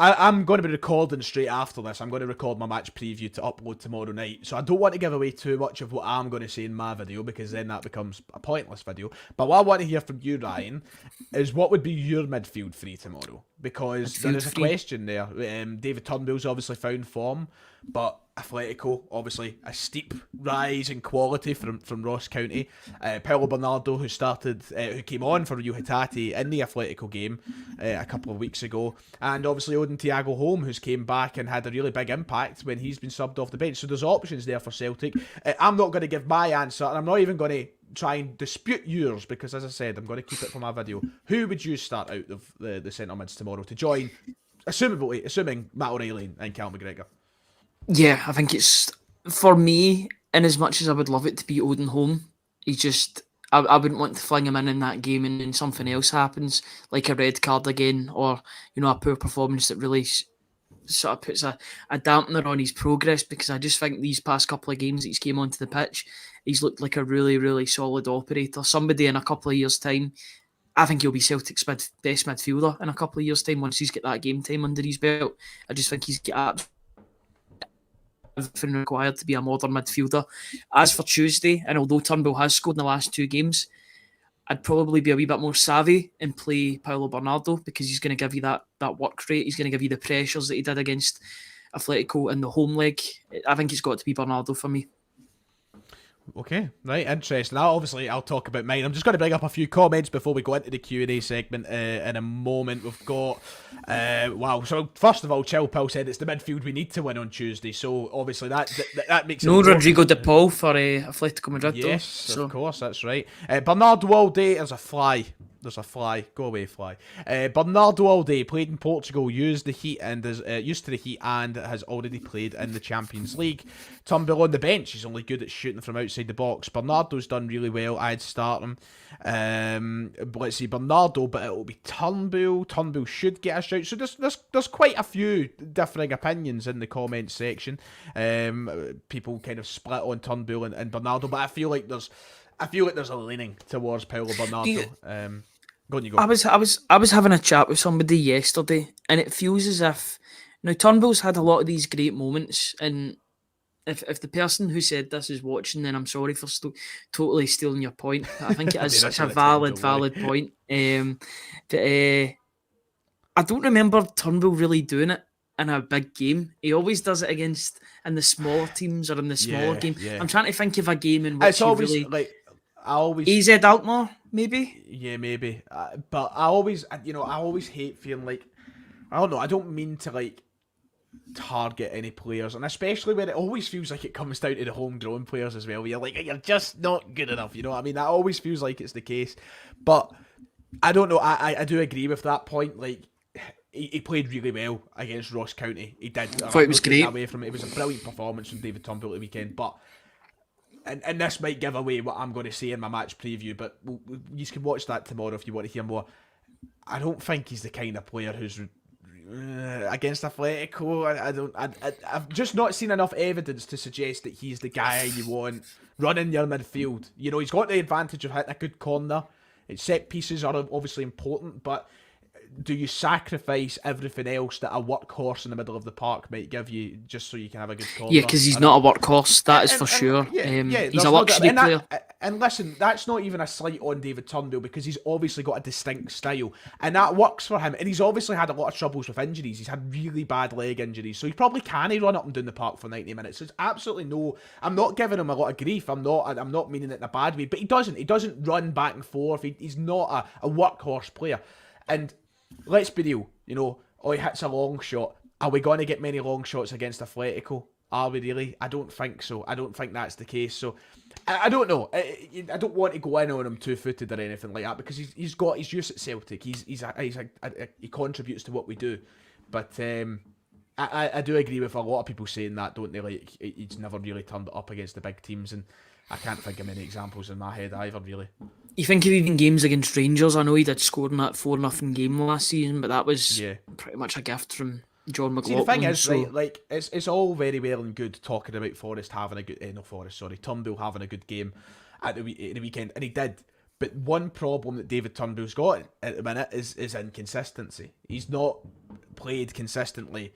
S1: I'm going to be recording straight after this. I'm going to record my match preview to upload tomorrow night. So I don't want to give away too much of what I'm going to say in my video because then that becomes a pointless video. But what I want to hear from you, Ryan, is what would be your midfield three tomorrow? Because there is a question there. David Turnbull's obviously found form, but Atletico, obviously a steep rise in quality from Ross County. Paulo Bernardo, who came on for Rio Hatate in the Atletico game a couple of weeks ago, and obviously Odin Thiago Holm, who's came back and had a really big impact when he's been subbed off the bench. So there's options there for Celtic. I'm not going to give my answer, and I'm not even going to try and dispute yours because, as I said, I'm going to keep it for my video. Who would you start out of the centre mids tomorrow to join, assuming Matt O'Reilly and Cal McGregor?
S2: Yeah, I think it's, for me, in as much as I would love it to be Odin Holm, he's just, I wouldn't want to fling him in that game and then something else happens, like a red card again, or, a poor performance that really sort of puts a dampener on his progress, because I just think these past couple of games that he's came onto the pitch, he's looked like a really, really solid operator. Somebody in a couple of years' time, I think he'll be Celtic's best midfielder in a couple of years' time once he's got that game time under his belt. I just think he's got everything required to be a modern midfielder. As for Tuesday, and although Turnbull has scored in the last two games, I'd probably be a wee bit more savvy and play Paulo Bernardo, because he's going to give you that work rate. He's going to give you the pressures that he did against Atletico in the home leg. I think it's got to be Bernardo for me.
S1: Okay, right, interesting. I'll talk about mine. I'm just going to bring up a few comments before we go into the Q&A segment in a moment. We've got, so first of all, Chilpel said it's the midfield we need to win on Tuesday, so obviously that makes it...
S2: No Rodrigo de Paul for Atletico Madrid,
S1: yes,
S2: though.
S1: Of course, that's right. Bernardo all day, there's a fly. Go away, fly. Bernardo all day, played in Portugal, used to the heat and has already played in the Champions League. Turnbull on the bench, he's only good at shooting from outside the box. Bernardo's done really well, I'd start him. Let's see, Bernardo, but it'll be Turnbull. Turnbull should get a shout. So there's quite a few differing opinions in the comments section. People kind of split on Turnbull and Bernardo, but I feel like there's a leaning towards Paulo Bernardo. Go on, you go.
S2: I was having a chat with somebody yesterday, and it feels as if now Turnbull's had a lot of these great moments in if the person who said this is watching, then I'm sorry for totally stealing your point. I think it is such a valid point. But, I don't remember Turnbull really doing it in a big game. He always does it in the smaller teams or in the smaller game.
S1: Yeah.
S2: I'm trying to think of a game in which
S1: it's always
S2: really
S1: like I always
S2: AZ Alkmaar, maybe.
S1: Yeah, maybe. But I always hate feeling like I don't know. I don't mean to like target any players, and especially when it always feels like it comes down to the homegrown players as well. Where you're like, you're just not good enough. You know what I mean? That always feels like it's the case. But I don't know. I do agree with that point. Like he played really well against Ross County. He did.
S2: I thought it was great.
S1: Away from it. It was a brilliant performance from David Turnbull at the weekend. But and this might give away what I'm going to say in my match preview. But you can watch that tomorrow if you want to hear more. I don't think he's the kind of player who's against Atletico. I've just not seen enough evidence to suggest that he's the guy you want running your midfield. You know, he's got the advantage of hitting a good corner. Set pieces are obviously important, but do you sacrifice everything else that a workhorse in the middle of the park might give you just so you can have a good corner?
S2: Yeah, because he's not a workhorse, that is for sure. He's a luxury player.
S1: And listen, that's not even a slight on David Turnbull because he's obviously got a distinct style and that works for him. And he's obviously had a lot of troubles with injuries. He's had really bad leg injuries. So he probably can run up and down the park for 90 minutes. So it's absolutely no... I'm not giving him a lot of grief. I'm not meaning it in a bad way. But he doesn't run back and forth. He's not a workhorse player. And let's be real, you know, he hits a long shot. Are we going to get many long shots against Atletico? Are we really? I don't think so. I don't think that's the case. So, I don't know. I don't want to go in on him two-footed or anything like that because he's used at Celtic. He contributes to what we do. But I do agree with a lot of people saying that, don't they? Like he's never really turned it up against the big teams, and I can't think of many examples in my head either, really.
S2: You think of even games against Rangers? I know he did score in that 4-0 game last season, but that was pretty much a gift from John McLaughlin.
S1: See, the thing is, right, like it's all very well and good talking about Turnbull having a good game at the weekend, and he did. But one problem that David Turnbull's got at the minute is inconsistency. He's not played consistently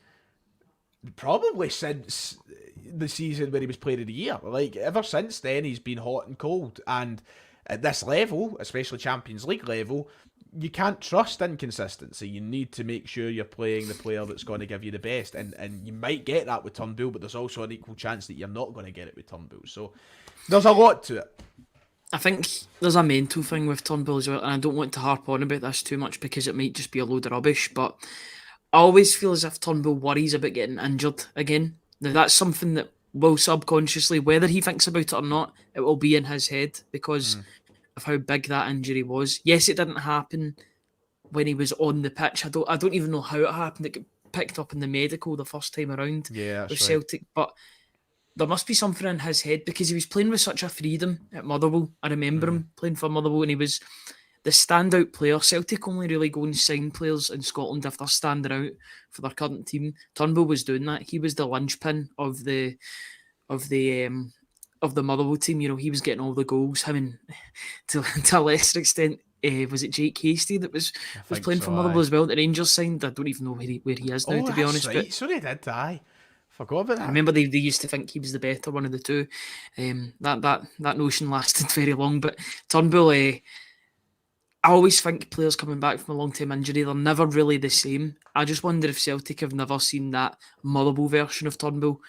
S1: probably since the season where he was Player of the Year. Like ever since then, he's been hot and cold, and at this level, especially Champions League level, you can't trust inconsistency. You need to make sure you're playing the player that's going to give you the best. And you might get that with Turnbull, but there's also an equal chance that you're not going to get it with Turnbull. So there's a lot to it.
S2: I think there's a mental thing with Turnbull as well, and I don't want to harp on about this too much because it might just be a load of rubbish, but I always feel as if Turnbull worries about getting injured again. Now that's something that will subconsciously, whether he thinks about it or not, it will be in his head because of how big that injury was. Yes, it didn't happen when he was on the pitch. I don't even know how it happened. It got picked up in the medical the first time around with Celtic. Right. But there must be something in his head because he was playing with such a freedom at Motherwell. I remember him playing for Motherwell and he was the standout player. Celtic only really go and sign players in Scotland if they're standing out for their current team. Turnbull was doing that. He was the linchpin of the Motherwell team. You know, he was getting all the goals. Him and to a lesser extent, was it Jake Hasty that was playing for Motherwell as well? The Rangers signed. I don't even know where he is now, to be honest.
S1: Right. But sorry, did I forgot about that?
S2: I remember they used to think he was the better one of the two. That notion lasted very long. But Turnbull, I always think players coming back from a long-term injury, they're never really the same. I just wonder if Celtic have never seen that Motherwell version of Turnbull.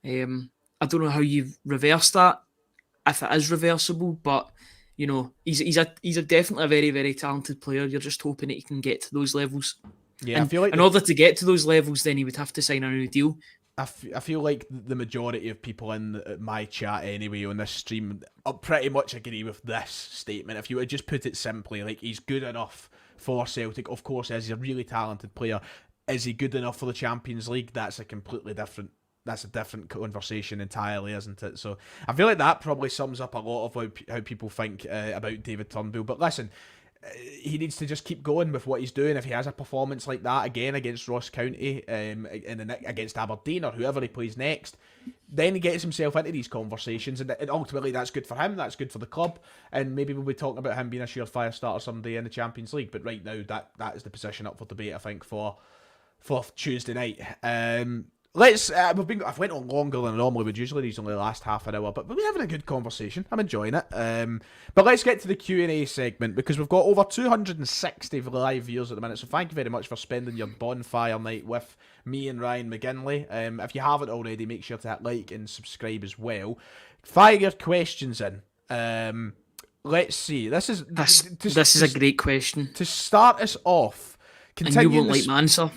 S2: I don't know how you reverse that, if it is reversible, but you know, he's definitely a very, very talented player. You're just hoping that he can get to those levels.
S1: Yeah,
S2: and
S1: I feel like
S2: in order to get to those levels, then he would have to sign a new deal.
S1: I feel like the majority of people in my chat anyway on this stream pretty much agree with this statement. If you would just put it simply, like he's good enough for Celtic. Of course, he's a really talented player. Is he good enough for the Champions League? That's a different conversation entirely, isn't it? So I feel like that probably sums up a lot of how people think about David Turnbull. But listen, he needs to just keep going with what he's doing. If he has a performance like that again against Ross County, against Aberdeen or whoever he plays next, then he gets himself into these conversations, and ultimately that's good for him, that's good for the club, and maybe we'll be talking about him being a surefire starter someday in the Champions League. But right now, that is the position up for debate, I think, for Tuesday night. I've went on longer than normally would. Usually these only last half an hour, but we're having a good conversation. I'm enjoying it. But let's get to the Q&A segment, because we've got over 260 live viewers at the minute. So thank you very much for spending your bonfire night with me and Ryan McGinley. If you haven't already, make sure to hit like and subscribe as well. Fire your questions in. Let's see. This is
S2: a great question.
S1: To start us off,
S2: and you won't like my answer.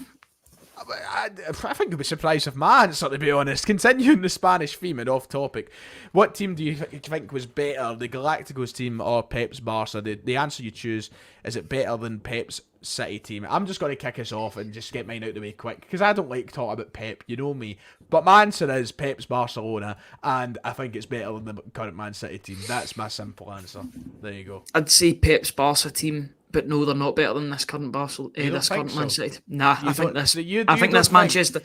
S1: I think you'll be surprised with my answer, to be honest. Continuing the Spanish theme and off topic, what team do you think was better, the Galacticos team or Pep's Barca? The answer you choose, is it better than Pep's City team? I'm just going to kick us off and just get mine out of the way quick, because I don't like talking about Pep, you know me. But my answer is Pep's Barcelona, and I think it's better than the current Man City team. That's my simple answer. There you go.
S2: I'd say Pep's Barca team, but no, they're not better than this current Man City. Nah, I think this Manchester.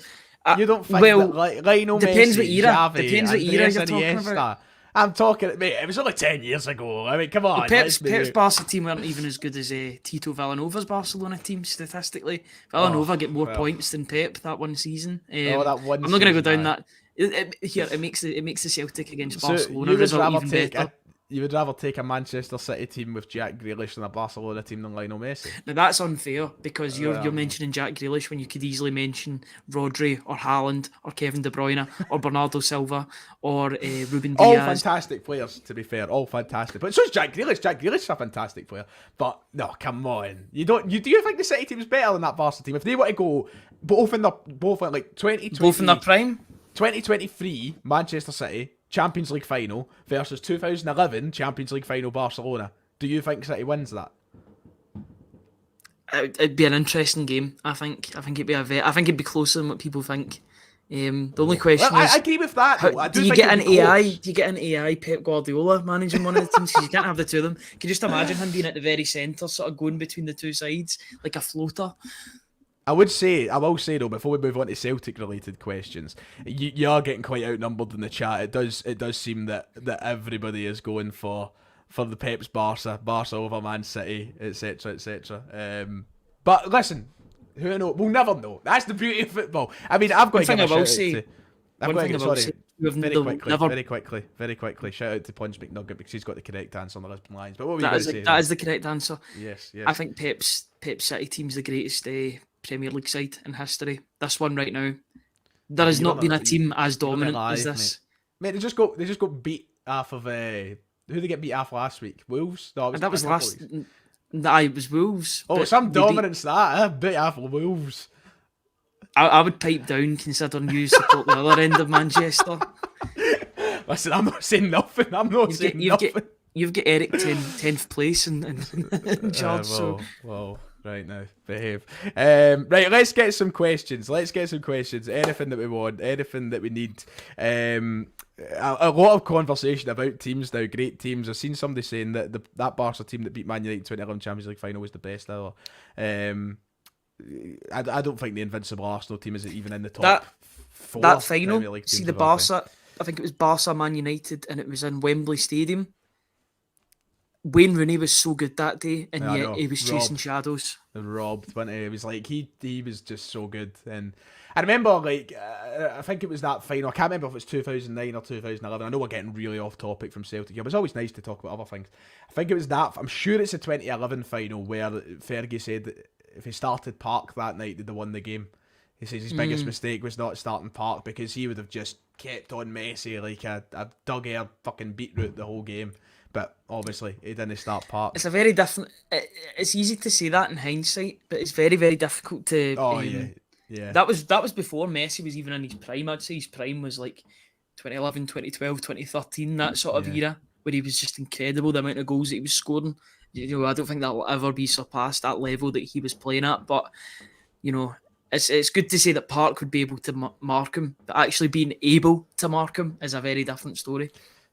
S1: You don't think that, like, Lionel
S2: depends
S1: Messi,
S2: what era.
S1: Xavi,
S2: Depends what era you're talking about.
S1: I'm talking, mate, it was only 10 years ago. I mean, come on.
S2: Pep's Barca team weren't even as good as Tito Villanova's Barcelona team, statistically. Villanova get more points than Pep that one season.
S1: That one
S2: I'm not going to go down that. It makes the Celtic against Barcelona result even better.
S1: You would rather take a Manchester City team with Jack Grealish than a Barcelona team than Lionel Messi?
S2: Now that's unfair, because you're mentioning Jack Grealish when you could easily mention Rodri or Haaland or Kevin De Bruyne or Bernardo Silva or Ruben Diaz.
S1: All fantastic players, to be fair. All fantastic. But so is Jack Grealish. Jack Grealish is a fantastic player. But no, come on. Do you think the City team is better than that Barca team? If they want to go both in like 2020,
S2: both in their prime,
S1: 2023 Manchester City Champions League final versus 2011 Champions League final Barcelona, do you think City wins that?
S2: It'd be an interesting game. I think it'd be closer than what people think. The only question is,
S1: I agree with that.
S2: Do you get an AI Pep Guardiola managing one of the teams? Because you can't have the two of them. Can you just imagine him being at the very centre, sort of going between the two sides like a floater?
S1: I will say though, before we move on to Celtic related questions, you are getting quite outnumbered in the chat. It does seem that everybody is going for the Pep's Barca over Man City, etc, etc. But listen, who knows? We'll never know. That's the beauty of football. I mean, I've got to give a shout out to. Very quickly. Shout out to Punch McNugget, because he's got the correct answer on the Lisbon Lions. But what were you going to say?
S2: That is the correct answer.
S1: Yes.
S2: I think Pep's City team's the greatest Premier League side in history. This one right now, there has not been a team as dominant as this.
S1: Mate, they just got beat off of who did they get beat off last week? Wolves? No,
S2: it was Wolves.
S1: Oh, some dominance beat off of Wolves.
S2: I would pipe down, considering you support the other end of Manchester.
S1: Listen, I'm not saying nothing.
S2: You've got Eric 10th place in charge.
S1: Whoa. Right now, behave. Right, let's get some questions. Anything that we want, anything that we need. A lot of conversation about teams now, great teams. I've seen somebody saying that that Barca team that beat Man United in 2011 Champions League final was the best ever. I don't think the invincible Arsenal team is even in the top four.
S2: That final, see the Barca, I think it was Barca Man United, and it was in Wembley Stadium. Wayne Rooney was so good that day, and yet he was chasing shadows.
S1: Robbed, wasn't he? It was like he was just so good. And I remember, like, I think it was that final. I can't remember if it was 2009 or 2011. I know we're getting really off topic from Celtic here, but it's always nice to talk about other things. I think it was that. I'm sure it's the 2011 final where Fergie said that if he started Park that night, they'd have won the game. He says his biggest mistake was not starting Park, because he would have just kept on Messi like a dug-air fucking beetroot the whole game. But obviously, he didn't start Park.
S2: It's a very different. It's easy to say that in hindsight, but it's very, very difficult to.
S1: Yeah.
S2: That was before Messi was even in his prime. I'd say his prime was like 2011, 2012, 2013, that sort of era, where he was just incredible, the amount of goals that he was scoring. You know, I don't think that will ever be surpassed, that level that he was playing at. But you know, it's good to say that Park would be able to mark him, but actually being able to mark him is a very different story.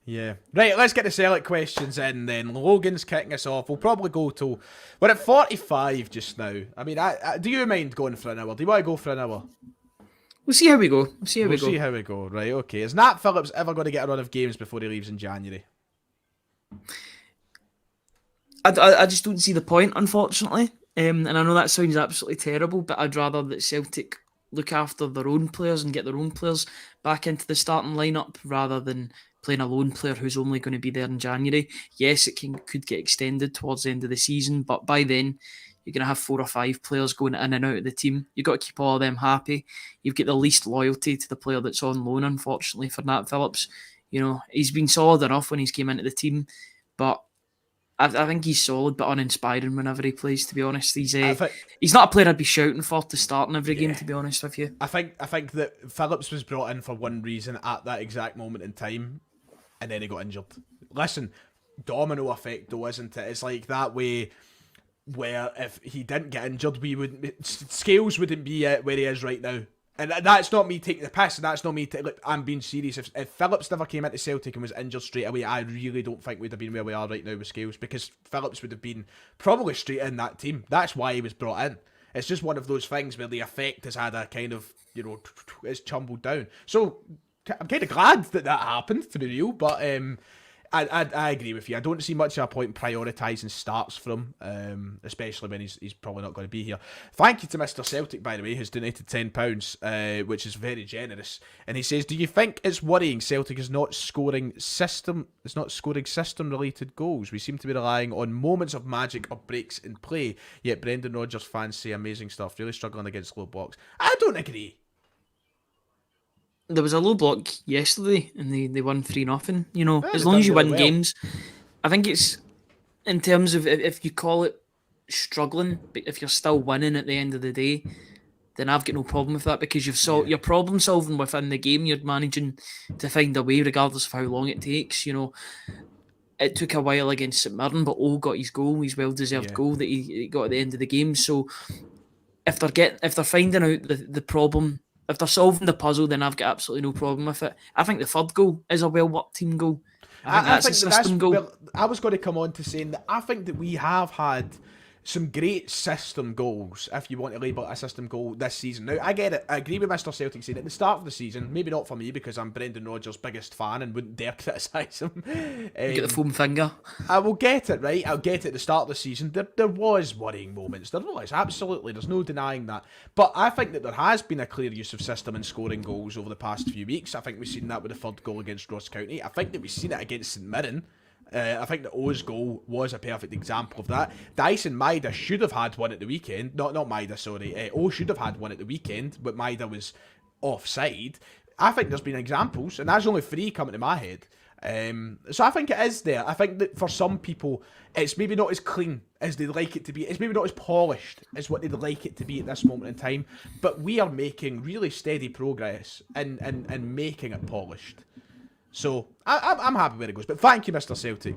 S1: Yeah. Right, let's get the Celtic questions in then. Logan's kicking us off. We'll probably go till... We're at 45 just now. I mean, do you mind going for an hour? Do you want to go for an hour?
S2: We'll see how we go.
S1: We'll see how we go. Right, okay. Is Nat Phillips ever going to get a run of games before he leaves in January?
S2: I just don't see the point, unfortunately. And I know that sounds absolutely terrible, but I'd rather that Celtic look after their own players and get their own players back into the starting lineup rather than playing a lone player who's only going to be there in January. Yes, it could get extended towards the end of the season, but by then you're going to have 4 or 5 players going in and out of the team. You've got to keep all of them happy. You've got the least loyalty to the player that's on loan, unfortunately, for Nat Phillips. He's been solid enough when he's came into the team, but I think he's solid but uninspiring whenever he plays, to be honest. He's not a player I'd be shouting for to start in every game, to be honest with you.
S1: I think that Phillips was brought in for one reason at that exact moment in time, and then he got injured. Listen, domino effect though, isn't it? It's like that way where if he didn't get injured, Scales wouldn't be where he is right now. And that's not me taking the piss, and that's not me look, I'm being serious. If Phillips never came into Celtic and was injured straight away, I really don't think we'd have been where we are right now with Scales, because Phillips would have been probably straight in that team. That's why he was brought in. It's just one of those things where the effect has had a kind of, it's tumbled down. So I'm kind of glad that happened, to be real, but I agree with you. I don't see much of a point in prioritising starts from him, especially when he's probably not going to be here. Thank you to Mr. Celtic, by the way, who's donated £10, which is very generous. And he says, "Do you think it's worrying Celtic is not scoring system-related goals? We seem to be relying on moments of magic or breaks in play. Yet Brendan Rodgers fans say amazing stuff. Really struggling against low blocks." I don't agree.
S2: There was a low block yesterday and they won 3-0. As long as you win games, I think it's, in terms of if you call it struggling, but if you're still winning at the end of the day, then I've got no problem with that, because you're problem solving within the game. You're managing to find a way regardless of how long it takes. It took a while against St Mirren, but got his goal, his well-deserved goal that he got at the end of the game. So if they're finding out the problem, if they're solving the puzzle, then I've got absolutely no problem with it. I think the third goal is a well-worked team goal. I think that's a system goal.
S1: Well, I was going to come on to saying that I think that we have had some great system goals, if you want to label it a system goal, this season. Now, I get it. I agree with Mr. Celtic saying at the start of the season, maybe not for me because I'm Brendan Rodgers' biggest fan and wouldn't dare criticise him.
S2: You get the foam finger.
S1: I will get it, right? I'll get it at the start of the season. There was worrying moments. There was, absolutely. There's no denying that. But I think that there has been a clear use of system in scoring goals over the past few weeks. I think we've seen that with the third goal against Ross County. I think that we've seen it against St Mirren. I think the O's goal was a perfect example of that. Dyson Maida should have had one at the weekend. Not Maida, sorry. O should have had one at the weekend, but Maida was offside. I think there's been examples, and there's only 3 coming to my head. So I think it is there. I think that for some people, it's maybe not as clean as they'd like it to be. It's maybe not as polished as what they'd like it to be at this moment in time. But we are making really steady progress in making it polished. So I'm happy where it goes. But thank you, Mr. Celtic,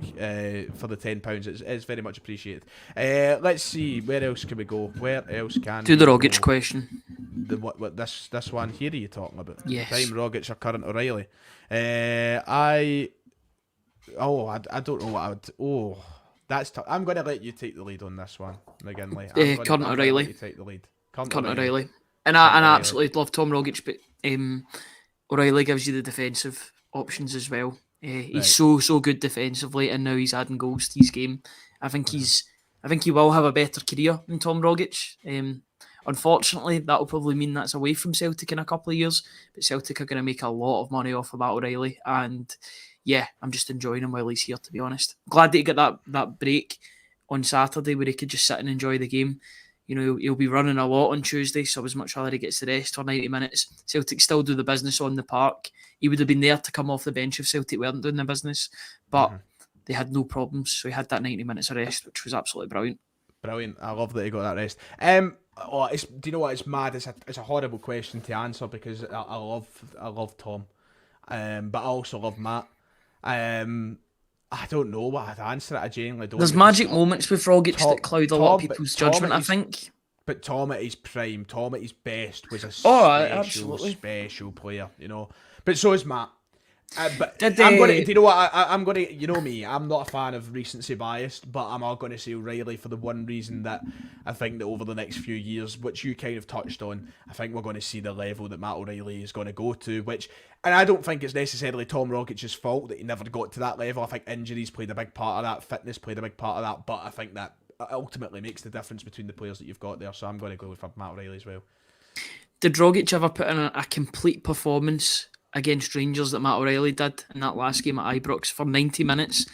S1: for the £10. It's very much appreciated. Let's see, where else can we go? Where else can
S2: do the Rogic question?
S1: What this one here are you talking about?
S2: Yes.
S1: Prime Rogic or current O'Reilly? I don't know what I would. Oh, that's tough. I'm going to let you take the lead on this one, McGinley.
S2: Current O'Reilly.
S1: You take the lead.
S2: Current O'Reilly. And I absolutely love Tom Rogic, but O'Reilly gives you the defensive options as well. He's so good defensively, and now he's adding goals to his game. I think he will have a better career than Tom Rogic. Unfortunately, that'll probably mean that's away from Celtic in a couple of years, but Celtic are going to make a lot of money off of that O'Reilly, and yeah, I'm just enjoying him while he's here, to be honest. Glad that he got that break on Saturday where he could just sit and enjoy the game. He'll be running a lot on Tuesday, so as much rather he gets the rest for 90 minutes. Celtic still do the business on the park. He would have been there to come off the bench if Celtic weren't doing the business, but they had no problems, so he had that 90 minutes of rest, which was absolutely brilliant.
S1: Brilliant. I love that he got that rest. Do you know what? It's mad. It's a horrible question to answer because I love Tom, but I also love Matt. I don't know what I'd answer it. I genuinely don't.
S2: There's magic moments with Rogic that cloud a lot of people's judgment, I think.
S1: But Tom at his prime, Tom at his best, was a special player, But so is Matt. But do you know what? I'm going to, you know me, I'm not a fan of recency bias, but I'm all going to say O'Reilly for the one reason that I think that over the next few years, which you kind of touched on, I think we're going to see the level that Matt O'Reilly is going to go to, and I don't think it's necessarily Tom Rogic's fault that he never got to that level. I think injuries played a big part of that, fitness played a big part of that, but I think that ultimately makes the difference between the players that you've got there, so I'm going to go with Matt O'Reilly as well.
S2: Did Rogic ever put in a complete performance against Rangers that Matt O'Reilly did in that last game at Ibrox for 90 minutes?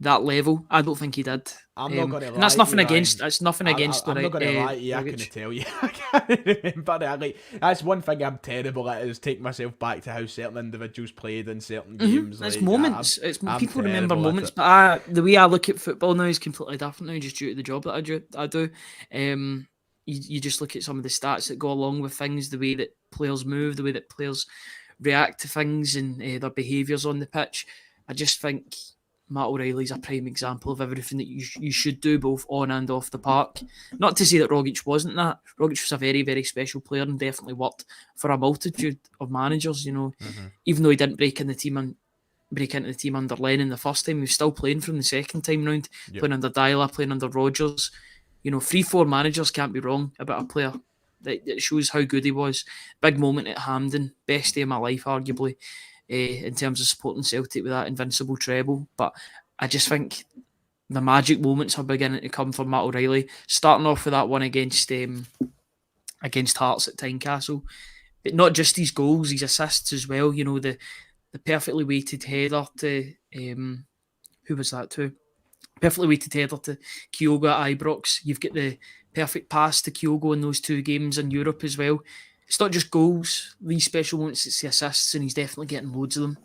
S2: That level, I don't think he did.
S1: I'm not going to lie
S2: And that's
S1: to
S2: nothing
S1: you,
S2: against.
S1: Ryan.
S2: That's nothing against.
S1: I'm not going to lie to you. I
S2: Rogic.
S1: couldn't tell you. I can't remember that. Like, that's one thing I'm terrible at, is take myself back to how certain individuals played in certain games.
S2: It's
S1: like,
S2: moments.
S1: I'm
S2: People remember
S1: terrible at
S2: moments,
S1: it.
S2: but the way I look at football now is completely different now, just due to the job that I do. You just look at some of the stats that go along with things, the way that players move, the way that players react to things, and their behaviours on the pitch. I just think Matt O'Reilly's a prime example of everything that you should do both on and off the park. Not to say that Rogic wasn't that. Rogic was a very, very special player and definitely worked for a multitude of managers. Even though he didn't break into the team under Lennon the first time, he was still playing from the second time round, playing under Dyla, playing under Rogers. 3-4 managers can't be wrong about a player. It shows how good he was. Big moment at Hampden, best day of my life, arguably. In terms of supporting Celtic with that invincible treble. But I just think the magic moments are beginning to come from Matt O'Reilly, starting off with that one against Hearts at Tynecastle. But not just his goals, his assists as well. The perfectly weighted header to who was that to? Perfectly weighted header to Kyogo at Ibrox. You've got the perfect pass to Kyogo in those 2 games in Europe as well. It's not just goals, these special moments, it's the assists, and he's definitely getting loads of them.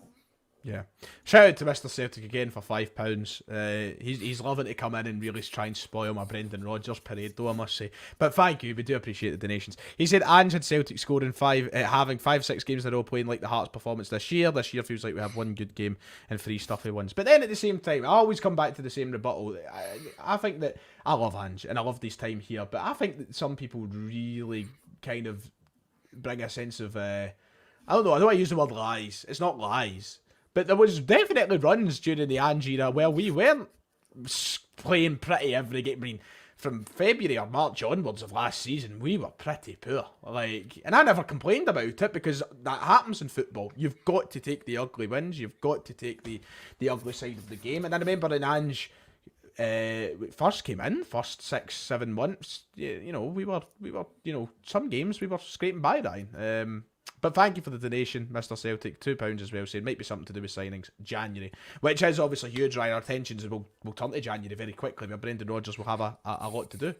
S1: Yeah. Shout out to Mr. Celtic again for £5. He's loving to come in and really try and spoil my Brendan Rodgers parade, though, I must say. But thank you, we do appreciate the donations. He said Ange had Celtic scoring having 5-6 games in a row playing like the Hearts performance this year. This year feels like we have one good game and 3 stuffy ones. But then at the same time, I always come back to the same rebuttal. I think that I love Ange and I love this time here, but I think that some people really kind of bring a sense of I don't want to use the word lies. It's not lies. But there was definitely runs during the Ange era where we weren't playing pretty every game. I mean, from February or March onwards of last season, we were pretty poor. And I never complained about it because that happens in football. You've got to take the ugly wins. You've got to take the ugly side of the game. And I remember in Ange first came in, first 6-7 months, we were some games we were scraping by, Ryan. But thank you for the donation, Mr. Celtic. £2 as well, saying might be something to do with signings January, which is obviously huge, Ryan. Our attentions will turn to January very quickly, where Brendan Rodgers will have a lot to do.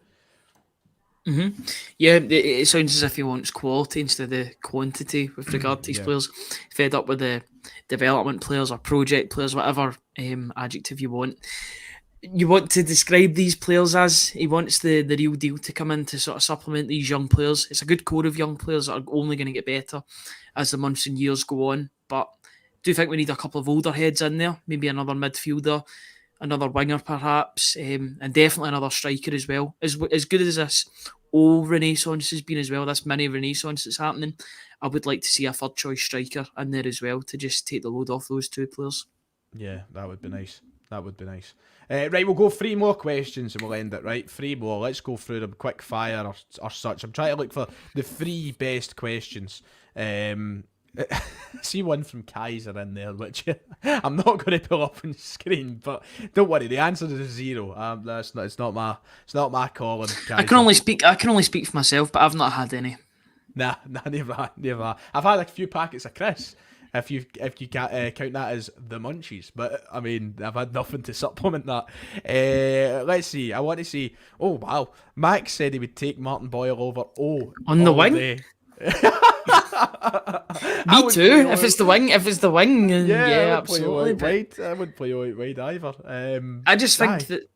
S2: Yeah, it sounds as if he wants quality instead of quantity with regard to his players. Fed up with the development players or project players, whatever adjective you want. You want to describe these players as he wants the real deal to come in to sort of supplement these young players. It's a good core of young players that are only going to get better as the months and years go on. But I do think we need a couple of older heads in there, maybe another midfielder, another winger perhaps, and definitely another striker as well. As good as this old renaissance has been as well, this mini renaissance that's happening, I would like to see a third choice striker in there as well to just take the load off those 2 players.
S1: Yeah, that would be nice. Right, we'll go 3 more questions and we'll end it, right? 3 more. Let's go through them quick fire or such. I'm trying to look for the 3 best questions. See one from Kaiser in there, which I'm not going to pull up on the screen, but don't worry, the answer is 0. It's not my calling. Kaiser.
S2: I can only speak for myself, but I've not had any.
S1: Nah, never. I've had a few packets of Chris. If you count that as the munchies, but I mean I've had nothing to supplement that. Let's see. I want to see. Oh wow, Max said he would take Martin Boyle over
S2: on the wing.
S1: Me
S2: too. If it's the wing, yeah, absolutely.
S1: I wouldn't play out wide either.
S2: I just think that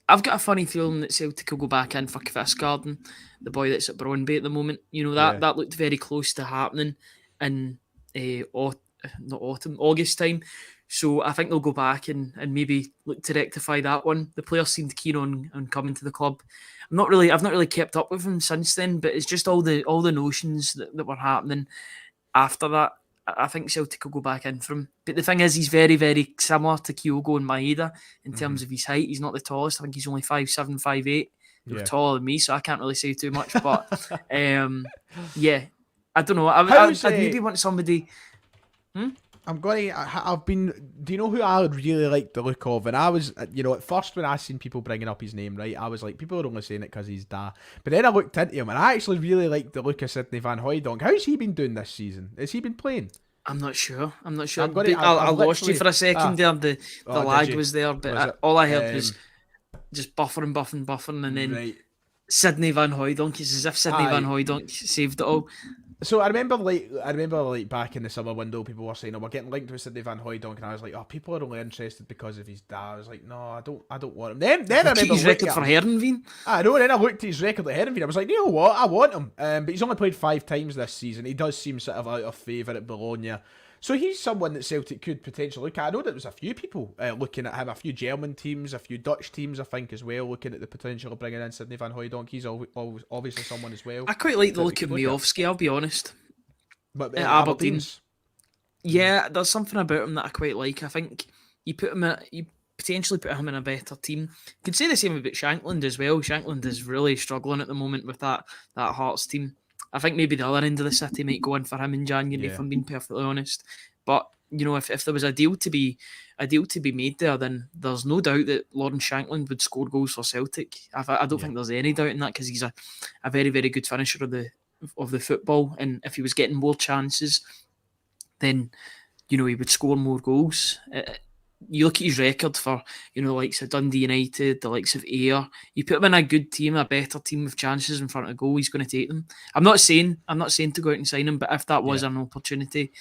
S2: I've got a funny feeling that Celtic will go back in for Kvistgarden, the boy that's at Brøndby at the moment. That looked very close to happening in August time. So I think they'll go back and maybe look to rectify that one. The players seemed keen on coming to the club. I've not really kept up with him since then, but it's just all the notions that were happening after that. I think Celtic will go back in for him. But the thing is, he's very, very similar to Kyogo and Maeda in terms of his height. He's not the tallest. I think he's only 5'7", 5'8". You're taller than me, so I can't really say too much. But yeah, I don't know. I'd maybe want somebody.
S1: I've been. Do you know who I really like the look of? And I was, at first when I seen people bringing up his name, right, I was like, people are only saying it because he's da. But then I looked into him, and I actually really liked the look of Sidney Van Hooijdonk. How's he been doing this season? Has he been playing?
S2: I'm not sure. I
S1: I've
S2: lost you for a second there. The lag
S1: you?
S2: was there, but
S1: Was it?
S2: all I heard was just buffering, and then
S1: Right.
S2: Sidney Van Hooijdonk. It's as if Sidney Van Hooijdonk saved it all.
S1: So I remember back in the summer window, people were saying, "Oh, we're getting linked with Sidney Van Hooijdonk," and I was like, "Oh, people are only interested because of his dad." I was like, "No, I don't want him." Then I remember
S2: his record for Heerenveen.
S1: I know. Then I looked at his record at Heerenveen. I was like, "You know what? I want him." But he's only played 5 times this season. He does seem sort of out of favour at Bologna. So he's someone that Celtic could potentially look at. I know there was a few people looking at him, a few German teams, a few Dutch teams, I think, as well, looking at the potential of bringing in Sidney Van Hooijdonk. He's obviously someone as well.
S2: I quite like the look of Miovski, I'll be honest.
S1: But
S2: at Aberdeen. Yeah, there's something about him that I quite like. I think you potentially put him in a better team. You could say the same about Shankland as well. Shankland is really struggling at the moment with that Hearts team. I think maybe the other end of the city might go in for him in January, if I'm being perfectly honest. But if there was a deal to be made there, then there's no doubt that Lawrence Shankland would score goals for Celtic. I don't think there's any doubt in that, because he's a very, very good finisher of the football, and if he was getting more chances, then he would score more goals. You look at his record for the likes of Dundee United, the likes of Ayr. You put him in a good team, a better team with chances in front of goal, he's going to take them. I'm not saying to go out and sign him, but if that was an opportunity,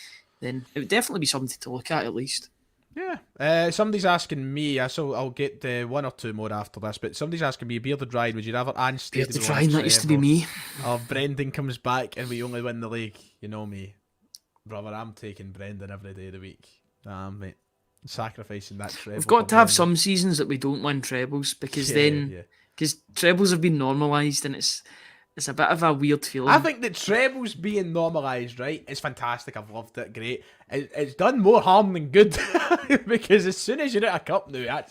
S2: then it would definitely be something to look at least.
S1: Yeah. Somebody's asking me, so I'll get one or two more after this, but somebody's asking me, Bearded Ryan, would you rather
S2: Bearded Ryan, that used to be me.
S1: Or Brendan comes back and we only win the league? You know me. Brother, I'm taking Brendan every day of the week. Mate. Sacrificing that treble.
S2: We've got to have some seasons that we don't win trebles, because because trebles have been normalised, and it's a bit of a weird feeling.
S1: I think that trebles being normalised, right, is fantastic. I've loved it. Great. It's done more harm than good, because as soon as you're at a cup now,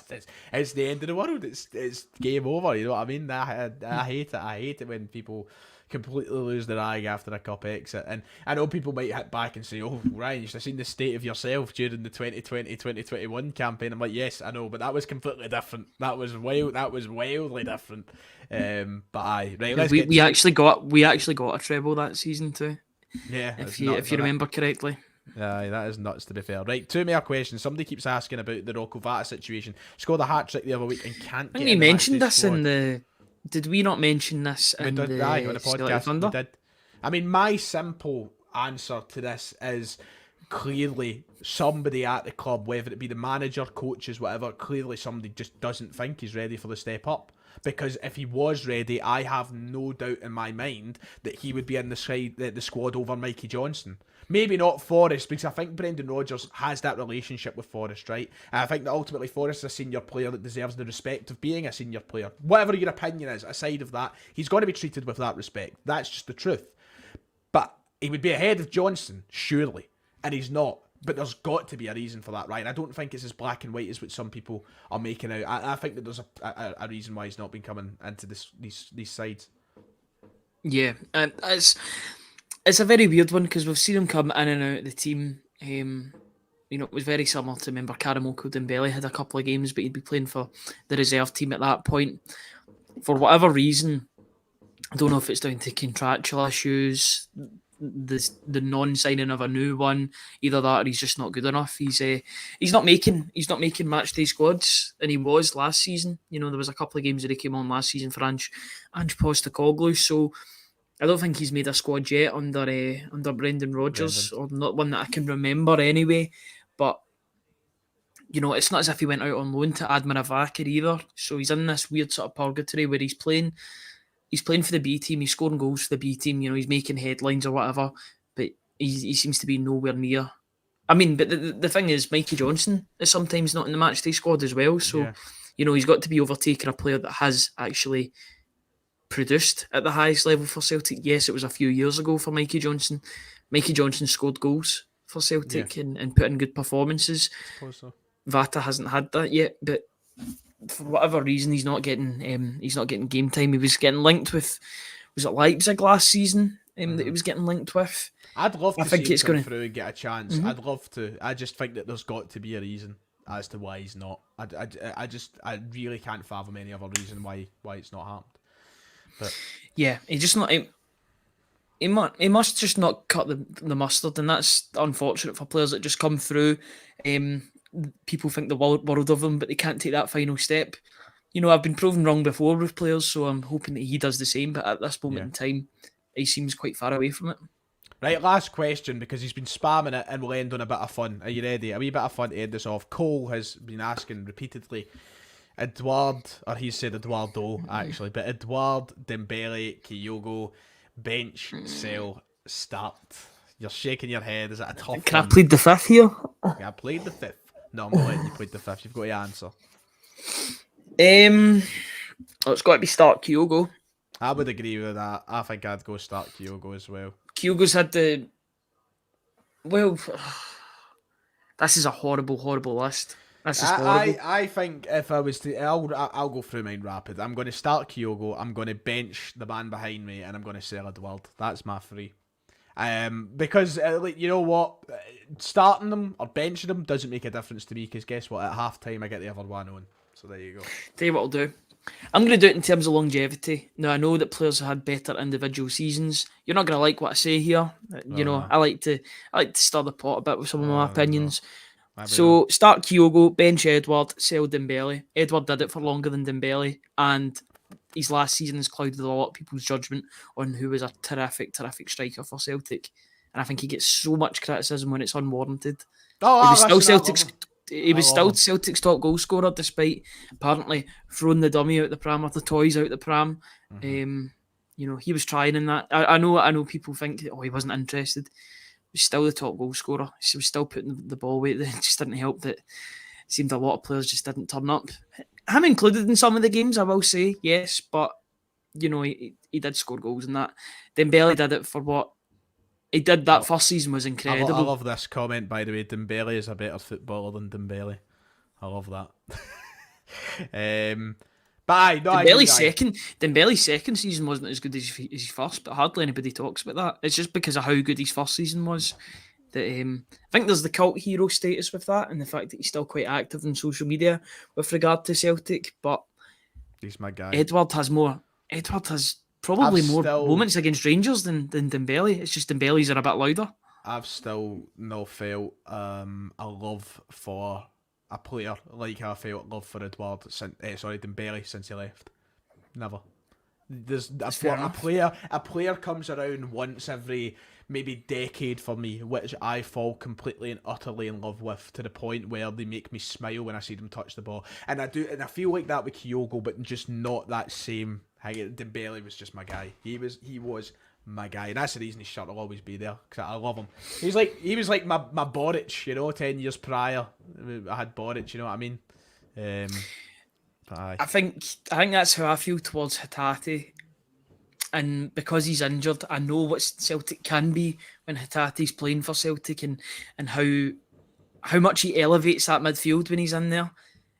S1: it's the end of the world. It's game over. You know what I mean? I hate it. I hate it when people completely lose their eye after a cup exit. And I know people might hit back and say, "Oh, Ryan, you should have seen the state of yourself during the 2020-2021 campaign." I'm like, yes, I know, but that was completely different. That was wildly different. But aye, right.
S2: We actually got a treble that season too.
S1: Yeah,
S2: if you remember correctly.
S1: Aye, that is nuts, to be fair. Right, 2 more questions. Somebody keeps asking about the Rocco Vata situation. Scored a hat-trick the other week and can't get in the
S2: mentioned this
S1: squad.
S2: in the... Did we not mention this in the
S1: podcast? We did. I mean, my simple answer to this is clearly somebody at the club, whether it be the manager, coaches, whatever, clearly somebody just doesn't think he's ready for the step up. Because if he was ready, I have no doubt in my mind that he would be in the squad over Mikey Johnson. Maybe not Forrest, because I think Brendan Rodgers has that relationship with Forrest, right? And I think that ultimately Forrest is a senior player that deserves the respect of being a senior player. Whatever your opinion is, aside of that, he's going to be treated with that respect. That's just the truth. But he would be ahead of Johnson, surely. And he's not. But there's got to be a reason for that, right? And I don't think it's as black and white as what some people are making out. I think that there's a reason why he's not been coming into these sides.
S2: Yeah, and it's a very weird one, because we've seen him come in and out of the team. It was very similar to, remember, Karamoko Dembele had a couple of games, but he'd be playing for the reserve team at that point. For whatever reason, I don't know if it's down to contractual issues, the non-signing of a new one, either that or he's just not good enough. He's not making match day squads, and he was last season. There was a couple of games that he came on last season for Ange Postecoglou, so I don't think he's made a squad yet under Brendan Rodgers, or not one that I can remember anyway. But it's not as if he went out on loan to Admira Wacker either. So he's in this weird sort of purgatory where he's playing for the B team, he's scoring goals for the B team, he's making headlines or whatever, but he seems to be nowhere near. I mean, but the thing is, Mikey Johnson is sometimes not in the matchday squad as well. So, he's got to be overtaking a player that has actually produced at the highest level for Celtic. Yes, it was a few years ago for Mikey Johnson. Mikey Johnson scored goals for Celtic and put in good performances.
S1: I suppose so.
S2: Vata hasn't had that yet, but for whatever reason, he's not getting game time. He was getting linked with, was it Leipzig last season? that he was getting linked with.
S1: I'd love to
S2: I
S1: see
S2: think
S1: him
S2: it's
S1: come
S2: going
S1: through and get a chance. I'd love to. I just think that there's got to be a reason as to why he's not. I really can't fathom any other reason why it's not happened. But
S2: yeah, he just not. He must just not cut the mustard, and that's unfortunate for players that just come through. People think the world of them, but they can't take that final step. You know, I've been proven wrong before with players, so I'm hoping that he does the same. But at this moment in time, he seems quite far away from it.
S1: Right, last question, because he's been spamming it and we'll end on a bit of fun. Are you ready? A wee bit of fun to end this off. Cole has been asking repeatedly, he said Eduardo, actually, but Eduard, Dembele, Kyogo, bench, sell, start. You're shaking your head. Is it a tough one?
S2: Can I plead the fifth here?
S1: Yeah, I played the fifth. No, I'm not letting you plead the fifth. You've got to answer.
S2: It's got to be start Kyogo.
S1: I would agree with that. I think I'd go start Kyogo as well.
S2: Kyogo's had the... Well, this is a horrible list. This is horrible.
S1: I think if I was to... I'll go through mine rapid. I'm going to start Kyogo, I'm going to bench the man behind me, and I'm going to sell Eduard. That's my three. Because, you know what? Starting them or benching them doesn't make a difference to me, because guess what? At half-time, I get the other one on. So there you go.
S2: Tell you what I'll do. I'm going to do it in terms of longevity. Now, I know that players have had better individual seasons. You're not going to like what I say here. You know, I like to stir the pot a bit with some of my opinions. So, start Kyogo, bench Edward, sell Dembele. Edward did it for longer than Dembele, and his last season has clouded a lot of people's judgment on who was a terrific striker for Celtic. And I think he gets so much criticism when it's unwarranted. He was still Celtic's top goal scorer, despite apparently throwing the dummy out the pram or the toys out the pram. You know, he was trying in that. I know people think, he wasn't interested. He was still the top goal scorer. He was still putting the ball away. It just didn't help that it seemed a lot of players just didn't turn up. Him included in some of the games, I will say, yes, but you know, he did score goals in that. Dembele did it for what he did that first season was incredible.
S1: I love this comment, by the way. Dembele is a better footballer than Dembele. I love that.
S2: Dembele's second season wasn't as good as his first, but hardly anybody talks about that. It's just because of how good his first season was. That I think there's the cult hero status with that, and the fact that he's still quite active on social media with regard to Celtic. But
S1: he's my guy.
S2: Edward has probably more moments against Rangers than Dembele. It's just Dembele's are a bit louder.
S1: I've still not felt a love for a player like how I felt love for Dembele since he left. Never. There's a player comes around once every maybe decade for me, which I fall completely and utterly in love with, to the point where they make me smile when I see them touch the ball. And I feel like that with Kyogo, but just not that same. Dembele was just my guy. He was my guy, and that's the reason his shirt will always be there, because I love him. He was like my Boric, you know. 10 years prior, I had Boric. You know what I mean?
S2: I think that's how I feel towards Hatate. And because he's injured, I know what Celtic can be when Hatate's playing for Celtic, and how much he elevates that midfield when he's in there.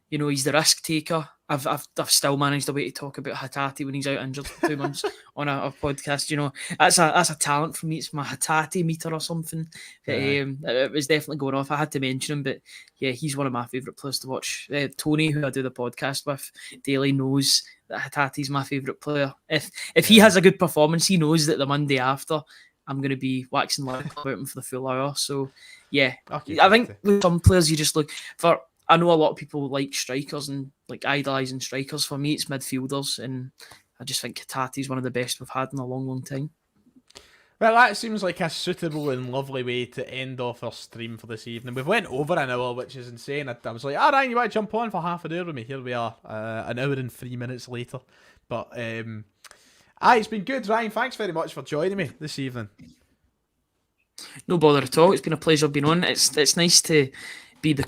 S2: You know, he's the risk taker. I've still managed a way to talk about Hatate when he's out injured for 2 months on a podcast. You know, that's a talent for me. It's my Hatate meter or something. It was definitely going off. I had to mention him, but yeah, he's one of my favourite players to watch. Tony, who I do the podcast with daily, knows that Hatate's my favourite player. If he has a good performance, he knows that the Monday after, I'm going to be waxing lyrical about him for the full hour. So yeah, I think with some players you just look for. I know a lot of people like strikers and like idolising strikers. For me, it's midfielders, and I just think Hatate's one of the best we've had in a long time.
S1: Well, that seems like a suitable and lovely way to end off our stream for this evening. We've went over an hour, which is insane. I was like, Ryan, you want to jump on for half an hour with me? Here we are, an hour and 3 minutes later. But it's been good, Ryan. Thanks very much for joining me this evening.
S2: No bother at all. It's been a pleasure being on. It's nice to be the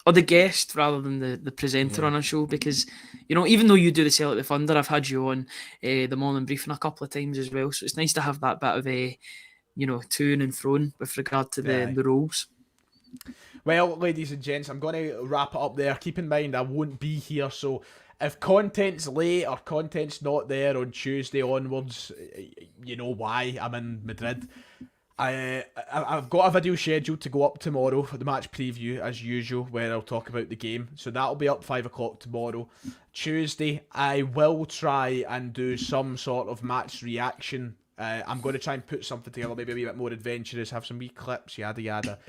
S2: or the guest rather than the presenter on a show, because, you know, even though you do the Celtic the Thunder, I've had you on the morning briefing a couple of times as well, so it's nice to have that bit of a, you know, to and fro with regard to the roles.
S1: Well, ladies and gents, I'm going to wrap it up there. Keep in mind, I won't be here, so if content's late or content's not there on Tuesday onwards, you know why. I'm in Madrid. I've got a video scheduled to go up tomorrow for the match preview as usual, where I'll talk about the game. So that'll be up 5 o'clock tomorrow. Tuesday, I will try and do some sort of match reaction. I'm going to try and put something together, maybe a wee bit more adventurous, have some wee clips, yada yada.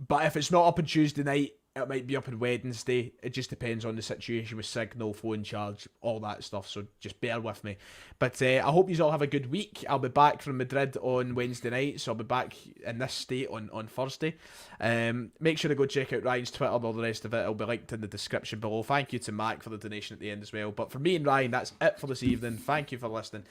S1: But if it's not up on Tuesday night, it might be up on Wednesday. It just depends on the situation with signal, phone charge, all that stuff. So just bear with me. But I hope you all have a good week. I'll be back from Madrid on Wednesday night, so I'll be back in this state on Thursday. Make sure to go check out Ryan's Twitter and all the rest of it. It'll be linked in the description below. Thank you to Mac for the donation at the end as well. But for me and Ryan, that's it for this evening. Thank you for listening.